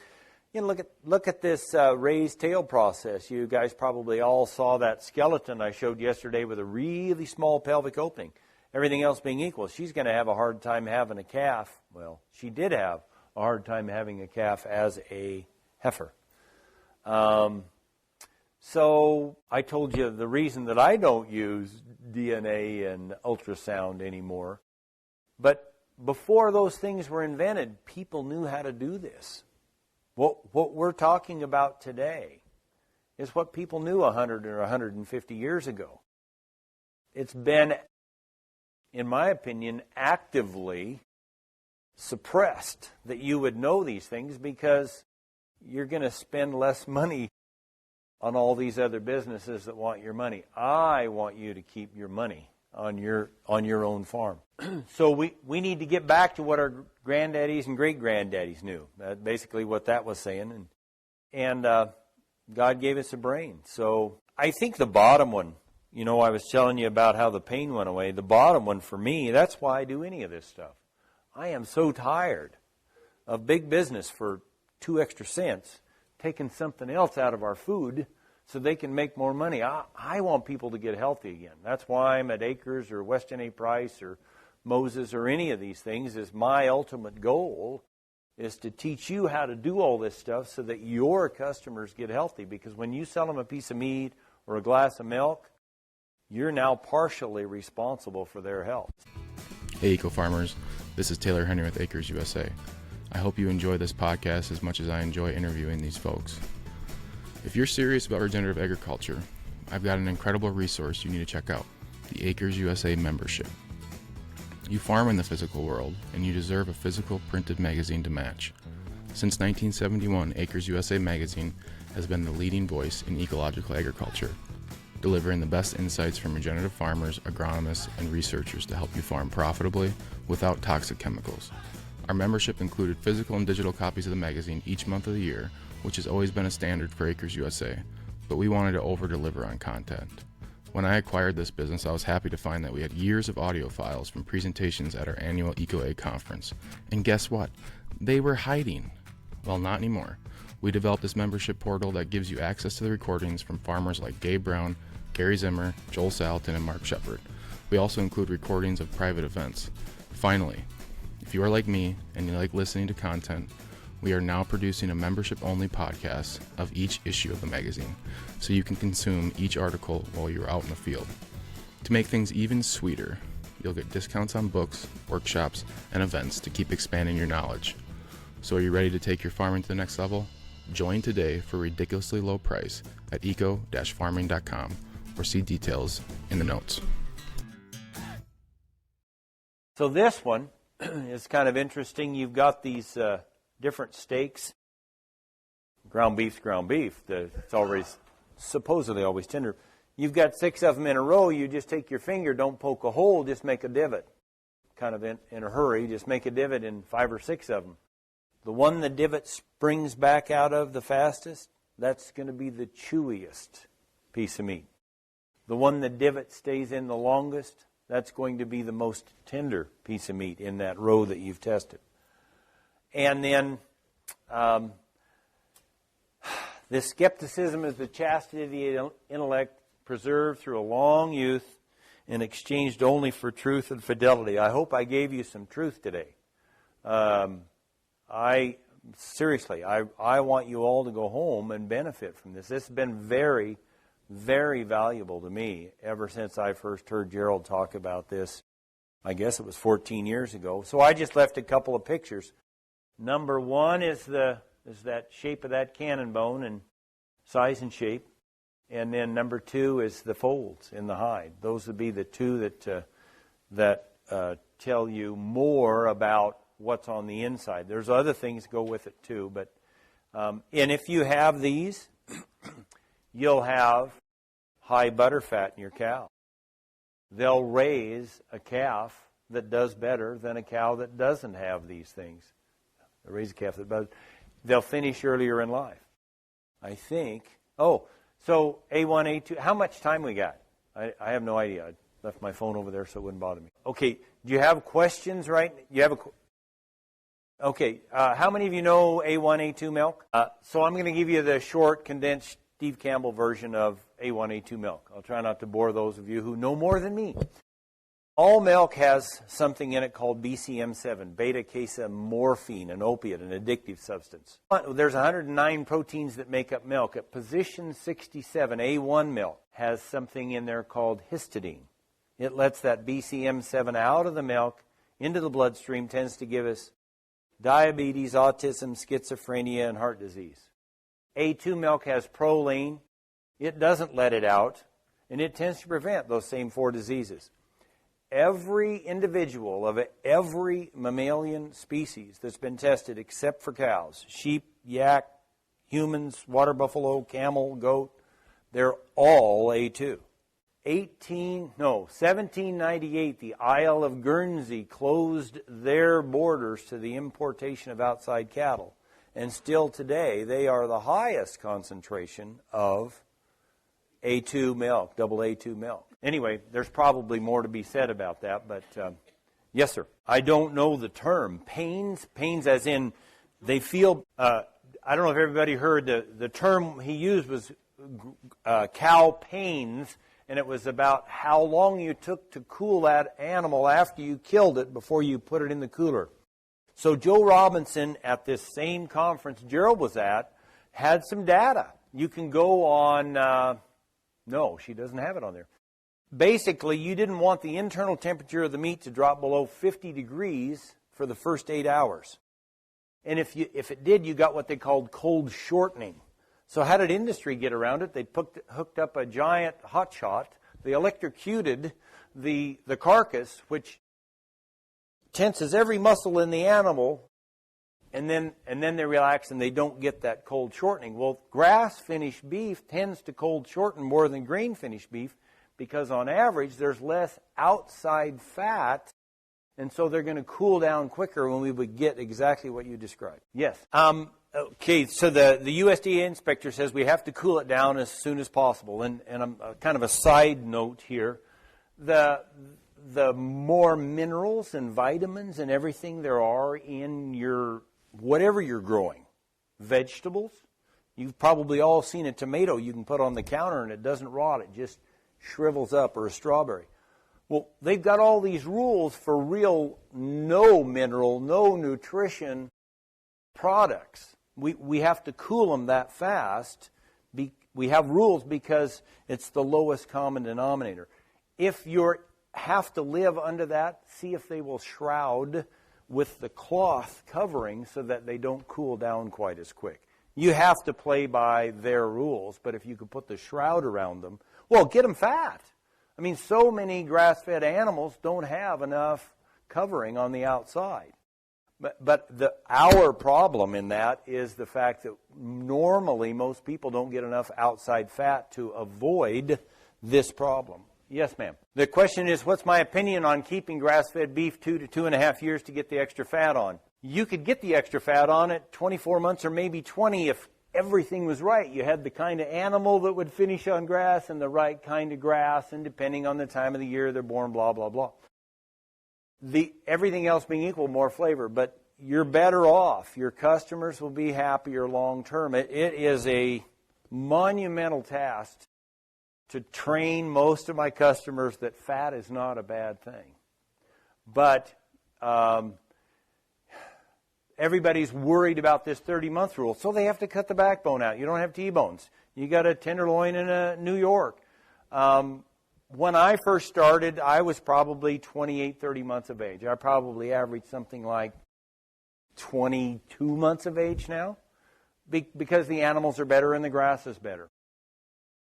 look at this raised tail process. You guys probably all saw that skeleton I showed yesterday with a really small pelvic opening. Everything else being equal, she's going to have a hard time having a calf. Well, she did have a hard time having a calf as a heifer. So I told you the reason that I don't use DNA and ultrasound anymore. But before those things were invented, people knew how to do this. What we're talking about today is what people knew 100 or 150 years ago. It's been, in my opinion, actively suppressed that you would know these things because you're going to spend less money on all these other businesses that want your money. I want you to keep your money on your own farm. So we need to get back to what our granddaddies and great-granddaddies knew. Basically what that was saying. And God gave us a brain. So I think the bottom one, I was telling you about how the pain went away. The bottom one for me, that's why I do any of this stuff. I am so tired of big business for 2 extra cents taking something else out of our food so they can make more money. I want people to get healthy again. That's why I'm at Acres or Weston A. Price or Moses or any of these things. Is my ultimate goal is to teach you how to do all this stuff so that your customers get healthy. Because when you sell them a piece of meat or a glass of milk, you're now partially responsible for their health. Hey, eco-farmers. This is Taylor Henry with Acres USA. I hope you enjoy this podcast as much as I enjoy interviewing these folks. If you're serious about regenerative agriculture, I've got an incredible resource you need to check out, the Acres USA membership. You farm in the physical world, and you deserve a physical printed magazine to match. Since 1971, Acres USA magazine has been the leading voice in ecological agriculture, delivering the best insights from regenerative farmers, agronomists, and researchers to help you farm profitably without toxic chemicals. Our membership included physical and digital copies of the magazine each month of the year, which has always been a standard for Acres USA, but we wanted to over-deliver on content. When I acquired this business, I was happy to find that we had years of audio files from presentations at our annual EcoAg conference. And guess what? They were hiding. Well, not anymore. We developed this membership portal that gives you access to the recordings from farmers like Gabe Brown, Gary Zimmer, Joel Salatin, and Mark Shepard. We also include recordings of private events. Finally, if you are like me and you like listening to content, we are now producing a membership-only podcast of each issue of the magazine, so you can consume each article while you're out in the field. To make things even sweeter, you'll get discounts on books, workshops, and events to keep expanding your knowledge. So are you ready to take your farming to the next level? Join today for a ridiculously low price at eco-farming.com or see details in the notes. So this one is kind of interesting. You've got these different steaks. Ground beef's ground beef. It's always supposedly always tender. You've got 6 of them in a row. You just take your finger, don't poke a hole, just make a divot. Kind of in a hurry, just make a divot in 5 or 6 of them. The one the divot springs back out of the fastest, that's going to be the chewiest piece of meat. The one the divot stays in the longest, that's going to be the most tender piece of meat in that row that you've tested. And then this skepticism is the chastity of the intellect, preserved through a long youth and exchanged only for truth and fidelity. I hope I gave you some truth today. Seriously, I want you all to go home and benefit from this. This has been very, very valuable to me ever since I first heard Gerald talk about this. I guess it was 14 years ago. So I just left a couple of pictures. Number 1 is that shape of that cannon bone and size and shape. And then number 2 is the folds in the hide. Those would be the two that tell you more about what's on the inside. There's other things go with it too. But and if you have these, you'll have high butter fat in your cow. They'll raise a calf that does better than a cow that doesn't have these things. They'll raise a calf that does. They'll finish earlier in life, I think. Oh, so A1, A2. How much time we got? I have no idea. I left my phone over there so it wouldn't bother me. Okay, do you have questions, right? Okay, how many of you know A1, A2 milk? So I'm going to give you the short, condensed Steve Campbell version of A1, A2 milk. I'll try not to bore those of you who know more than me. All milk has something in it called BCM7, beta-casomorphine, an opiate, an addictive substance. There's 109 proteins that make up milk. At position 67, A1 milk has something in there called histidine. It lets that BCM7 out of the milk into the bloodstream, tends to give us diabetes, autism, schizophrenia, and heart disease. A2 milk has proline. It doesn't let it out, and it tends to prevent those same 4 diseases. Every individual of every mammalian species that's been tested except for cows, sheep, yak, humans, water buffalo, camel, goat, they're all A2. 1798, the Isle of Guernsey closed their borders to the importation of outside cattle. And still today, they are the highest concentration of A2 milk, double A2 milk. Anyway, there's probably more to be said about that, but yes, sir. I don't know the term. Pains as in they feel, I don't know if everybody heard the term he used was cow pains, and it was about how long you took to cool that animal after you killed it before you put it in the cooler. So Joe Robinson, at this same conference Gerald was at, had some data. You can go on, no, she doesn't have it on there. Basically, you didn't want the internal temperature of the meat to drop below 50 degrees for the first 8 hours. And if it did, you got what they called cold shortening. So how did industry get around it? They hooked up a giant hot shot. They electrocuted the carcass, which tenses every muscle in the animal, and then they relax and they don't get that cold shortening. Well, grass-finished beef tends to cold shorten more than grain-finished beef because on average there's less outside fat, and so they're going to cool down quicker when we would get exactly what you described. Yes. Okay, so the USDA inspector says we have to cool it down as soon as possible. And I'm kind of a side note here. The more minerals and vitamins and everything there are in your whatever you're growing, vegetables, you've probably all seen a tomato you can put on the counter and it doesn't rot, it just shrivels up, or a strawberry. Well, they've got all these rules for real no mineral, no nutrition products. We have to cool them that fast. We have rules because it's the lowest common denominator. If you have to live under that, see if they will shroud with the cloth covering so that they don't cool down quite as quick. You have to play by their rules, but if you could put the shroud around them, well, get them fat. I mean, so many grass-fed animals don't have enough covering on the outside. But our problem in that is the fact that normally most people don't get enough outside fat to avoid this problem. Yes, ma'am. The question is, what's my opinion on keeping grass-fed beef 2 to 2.5 years to get the extra fat on? You could get the extra fat on at 24 months or maybe 20 if everything was right. You had the kind of animal that would finish on grass and the right kind of grass, and depending on the time of the year they're born, blah, blah, blah. Everything else being equal, more flavor, but you're better off. Your customers will be happier long term. It is a monumental task to train most of my customers that fat is not a bad thing. But everybody's worried about this 30-month rule, so they have to cut the backbone out. You don't have T-bones. You got a tenderloin in a New York. When I first started, I was probably 28, 30 months of age. I probably averaged something like 22 months of age now because the animals are better and the grass is better.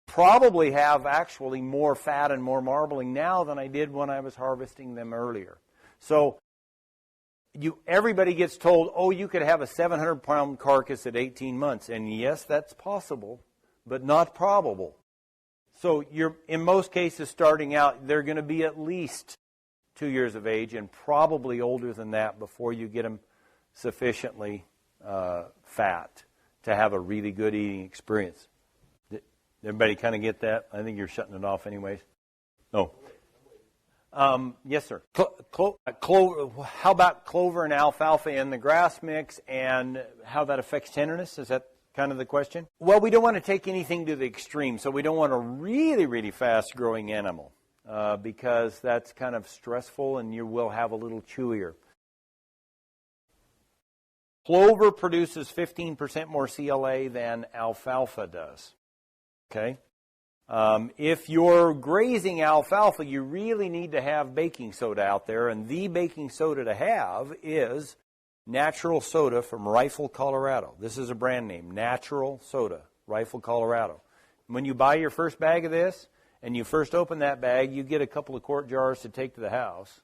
Probably have actually more fat and more marbling now than I did when I was harvesting them earlier. So everybody gets told, oh, you could have a 700-pound carcass at 18 months. And yes, that's possible, but not probable. So you're, in most cases, starting out, they're going to be at least 2 years of age and probably older than that before you get them sufficiently fat to have a really good eating experience. Did everybody kind of get that? I think you're shutting it off anyways. No. Yes, sir. How about clover and alfalfa in the grass mix and how that affects tenderness? Is that kind of the question? Well, we don't want to take anything to the extreme, so we don't want a really, really fast-growing animal because that's kind of stressful and you will have a little chewier. Clover produces 15% more CLA than alfalfa does. Okay? If you're grazing alfalfa, you really need to have baking soda out there, and the baking soda to have is Natural Soda from Rifle, Colorado. This is a brand name, Natural Soda, Rifle, Colorado. When you buy your first bag of this, and you first open that bag, you get a couple of quart jars to take to the house,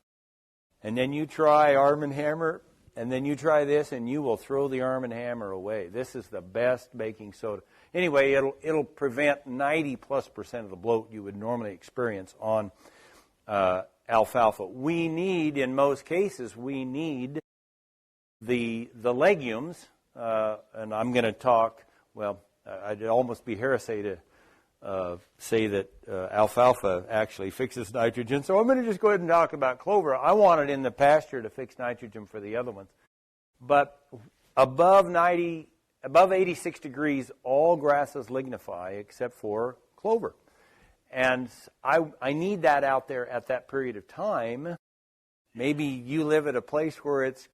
and then you try Arm & Hammer, and then you try this, and you will throw the Arm & Hammer away. This is the best baking soda. Anyway, it'll prevent 90+% of the bloat you would normally experience on alfalfa. We need, in most cases, we need the legumes, and I'm going to talk, well, I'd almost be heresy to say that alfalfa actually fixes nitrogen, so I'm going to just go ahead and talk about clover. I want it in the pasture to fix nitrogen for the other ones. But above 86 degrees, all grasses lignify except for clover. And I need that out there at that period of time. Maybe you live at a place where it's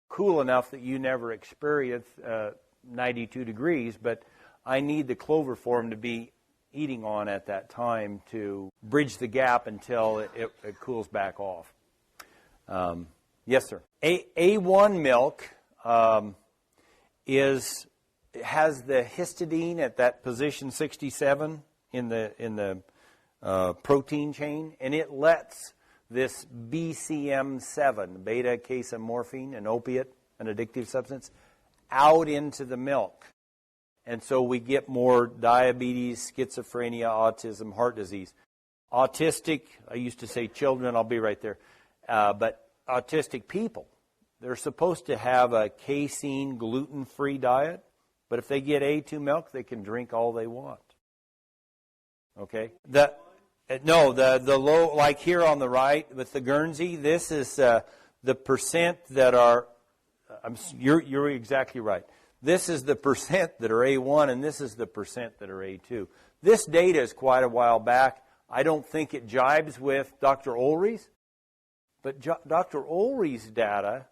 cool enough that you never experience 92 degrees, but I need the clover form to be eating on at that time to bridge the gap until it cools back off. Yes, sir. A1 milk has the histidine at that position 67 in the protein chain, and it lets this BCM7, beta-casomorphine, an opiate, an addictive substance, out into the milk. And so we get more diabetes, schizophrenia, autism, heart disease. Autistic, I used to say children, I'll be right there, but autistic people, they're supposed to have a casein, gluten-free diet, but if they get A2 milk, they can drink all they want. Okay? The low, like here on the right with the Guernsey, this is the percent that are, you're exactly right. This is the percent that are A1, and this is the percent that are A2. This data is quite a while back. I don't think it jibes with Dr. Ulry's, but Dr. Ulry's data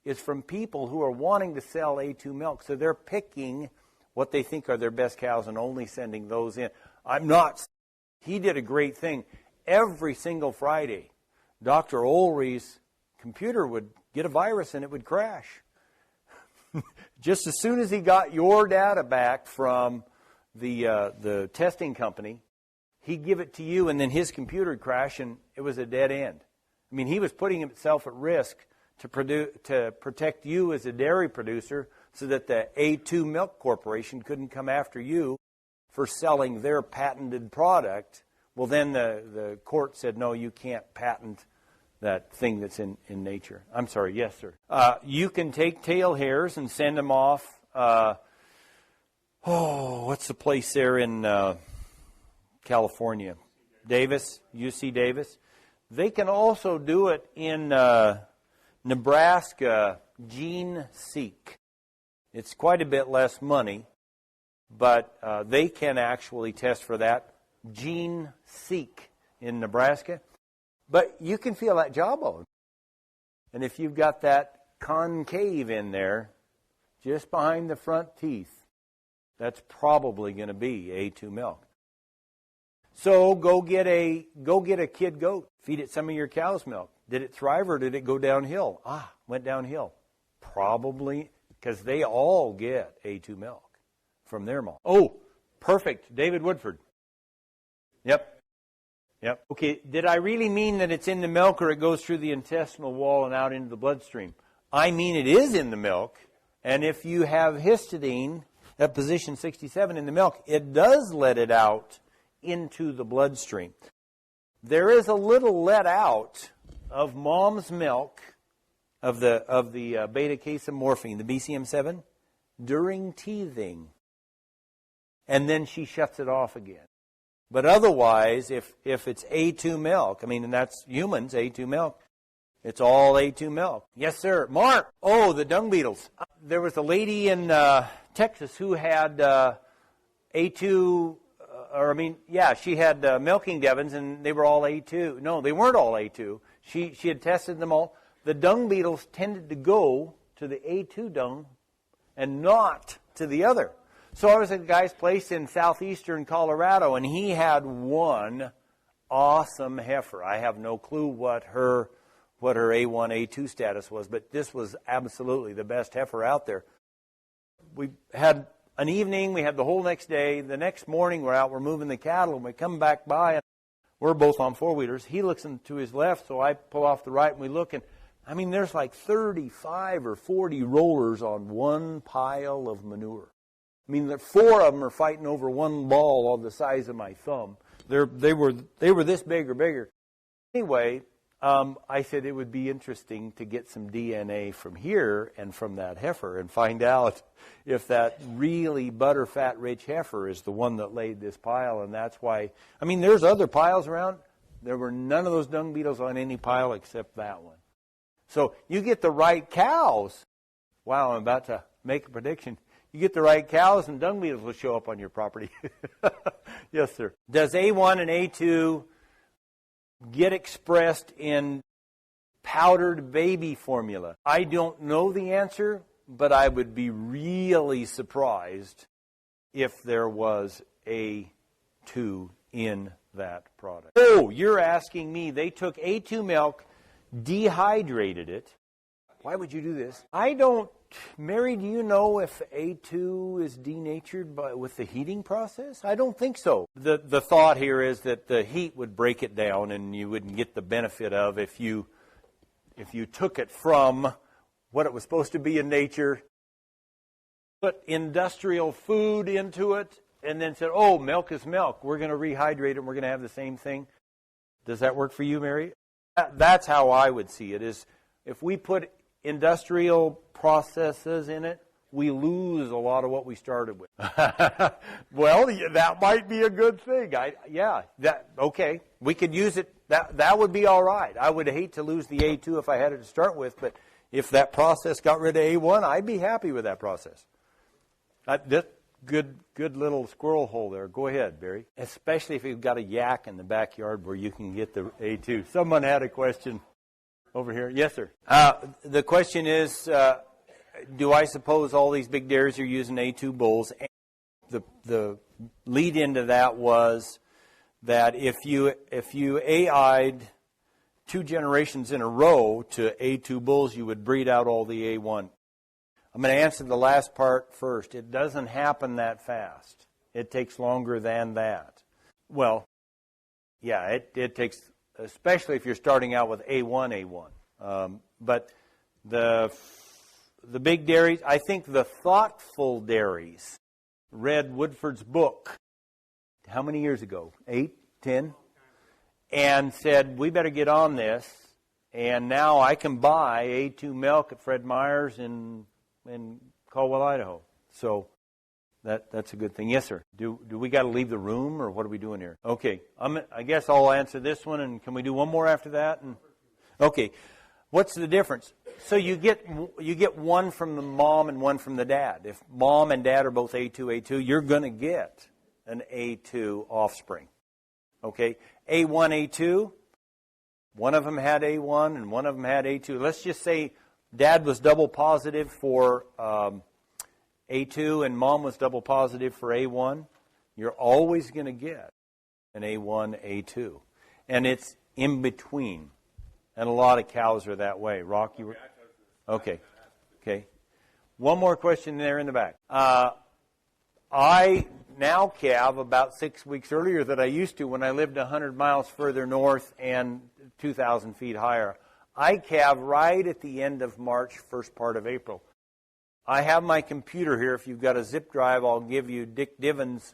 is from people who are wanting to sell A2 milk. So they're picking what they think are their best cows and only sending those in. I'm not. He did a great thing. Every single Friday, Dr. Ulry's computer would get a virus and it would crash. Just as soon as he got your data back from the testing company, he'd give it to you, and then his computer would crash, and it was a dead end. I mean, he was putting himself at risk to protect you as a dairy producer so that the A2 Milk Corporation couldn't come after you for selling their patented product. Well, then the court said, no, you can't patent that thing that's in nature. I'm sorry, yes, sir. You can take tail hairs and send them off. What's the place there in California? Davis, UC Davis. They can also do it in Nebraska, GeneSeek. It's quite a bit less money, but they can actually test for that. GeneSeek in Nebraska. But you can feel that jawbone. And if you've got that concave in there, just behind the front teeth, that's probably going to be A2 milk. So go get a kid goat. Feed it some of your cow's milk. Did it thrive or did it go downhill? Went downhill. Probably because they all get A2 milk from their mom. Oh, perfect. David Woodford. Yep. Okay, did I really mean that it's in the milk or it goes through the intestinal wall and out into the bloodstream? I mean it is in the milk, and if you have histidine at position 67 in the milk, it does let it out into the bloodstream. There is a little let out of mom's milk of the beta-casomorphine, the BCM7, during teething, and then she shuts it off again. But otherwise, if it's A2 milk, I mean, and that's humans, A2 milk, it's all A2 milk. Yes, sir. Mark. Oh, the dung beetles. There was a lady in Texas who had A2, she had milking Devons, and they were all A2. No, they weren't all A2. She had tested them all. The dung beetles tended to go to the A2 dung and not to the other. So I was at a guy's place in southeastern Colorado, and he had one awesome heifer. I have no clue what her A1, A2 status was, but this was absolutely the best heifer out there. We had an evening, we had the whole next day. The next morning we're out, we're moving the cattle, and we come back by, and we're both on four-wheelers. He looks to his left, so I pull off the right, and we look, and I mean, there's like 35 or 40 rollers on one pile of manure. I mean, the four of them are fighting over one ball of the size of my thumb. They were this big or bigger. Anyway, I said it would be interesting to get some DNA from here and from that heifer and find out if that really butterfat-rich heifer is the one that laid this pile, and that's why. I mean, there's other piles around. There were none of those dung beetles on any pile except that one. So you get the right cows. Wow, I'm about to make a prediction. You get the right cows and dung beetles will show up on your property. Yes, sir. Does A1 and A2 get expressed in powdered baby formula? I don't know the answer, but I would be really surprised if there was A2 in that product. Oh, you're asking me. They took A2 milk, dehydrated it. Why would you do this? I don't. Mary, do you know if A2 is denatured with the heating process? I don't think so. The thought here is that the heat would break it down and you wouldn't get the benefit of if you took it from what it was supposed to be in nature, put industrial food into it, and then said, oh, milk is milk. We're going to rehydrate it and we're going to have the same thing. Does that work for you, Mary? That's how I would see it, is if we put industrial processes in it, we lose a lot of what we started with. Well, that might be a good thing. Okay, we could use it. That would be all right. I would hate to lose the A2 if I had it to start with, but if that process got rid of A1, I'd be happy with that process. Good little squirrel hole there. Go ahead, Barry. Especially if you've got a yak in the backyard where you can get the A2. Someone had a question. Over here. Yes, sir. The question is, do I suppose all these big dairies are using A2 bulls? And the lead into that was that if you AI'd 2 generations in a row to A2 bulls, you would breed out all the A1. I'm going to answer the last part first. It doesn't happen that fast. It takes longer than that. Well, yeah, it takes, especially if you're starting out with A1. But the big dairies, I think the thoughtful dairies read Woodford's book, how many years ago? 8, 10? And said, we better get on this. And now I can buy A2 milk at Fred Meyer's in Caldwell, Idaho. So that's a good thing. Yes, sir. Do we got to leave the room, or what are we doing here? Okay. I guess I'll answer this one, and can we do one more after that? Okay. What's the difference? So you get one from the mom and one from the dad. If mom and dad are both A2, you're going to get an A2 offspring. Okay? A1, A2, one of them had A1 and one of them had A2. Let's just say dad was double positive for A2 and mom was double positive for A1. You're always going to get an A1, A2. And it's in between. And a lot of cows are that way. Rock, you were? Okay. Okay. One more question there in the back. I now calve about 6 weeks earlier than I used to when I lived 100 miles further north and 2,000 feet higher. I calve right at the end of March, first part of April. I have my computer here. If you've got a zip drive, I'll give you Dick Diven's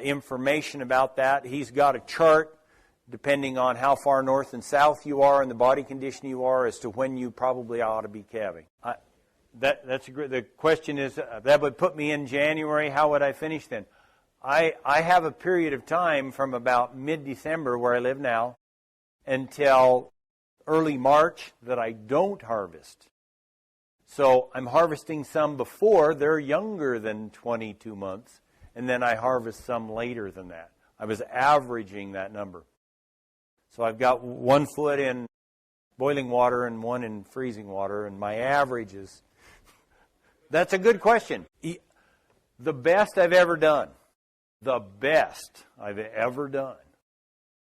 information about that. He's got a chart depending on how far north and south you are and the body condition you are as to when you probably ought to be calving. That's a great. The question is, that would put me in January. How would I finish then? I have a period of time from about mid-December, where I live now, until early March that I don't harvest. So I'm harvesting some before they're younger than 22 months, and then I harvest some later than that. I was averaging that number. So I've got 1 foot in boiling water and 1 in freezing water, and my average is... That's a good question. The best I've ever done. The best I've ever done.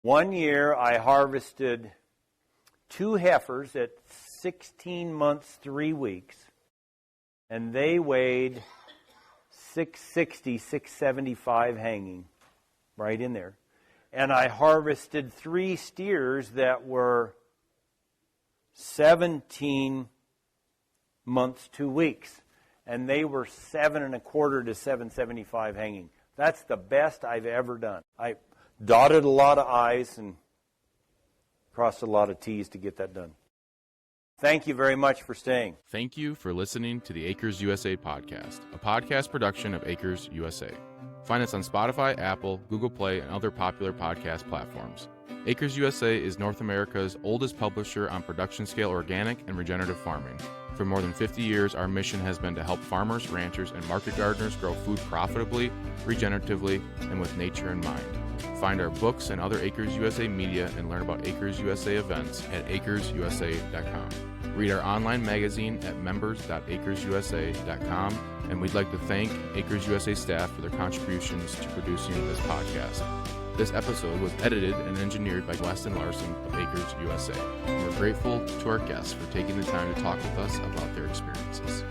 1 year I harvested 2 heifers at 16 months, 3 weeks, and they weighed 660, 675 hanging, right in there. And I harvested 3 steers that were 17 months, 2 weeks. And they were 7 1/4 to 775 hanging. That's the best I've ever done. I dotted a lot of I's and crossed a lot of T's to get that done. Thank you very much for staying. Thank you for listening to the Acres USA podcast, a podcast production of Acres USA. Find us on Spotify, Apple, Google Play, and other popular podcast platforms. Acres USA is North America's oldest publisher on production-scale organic and regenerative farming. For more than 50 years, our mission has been to help farmers, ranchers, and market gardeners grow food profitably, regeneratively, and with nature in mind. Find our books and other Acres USA media and learn about Acres USA events at acresusa.com. Read our online magazine at members.acresusa.com, and we'd like to thank Acres USA staff for their contributions to producing this podcast. This episode was edited and engineered by Weston Larson of Acres USA. We're grateful to our guests for taking the time to talk with us about their experiences.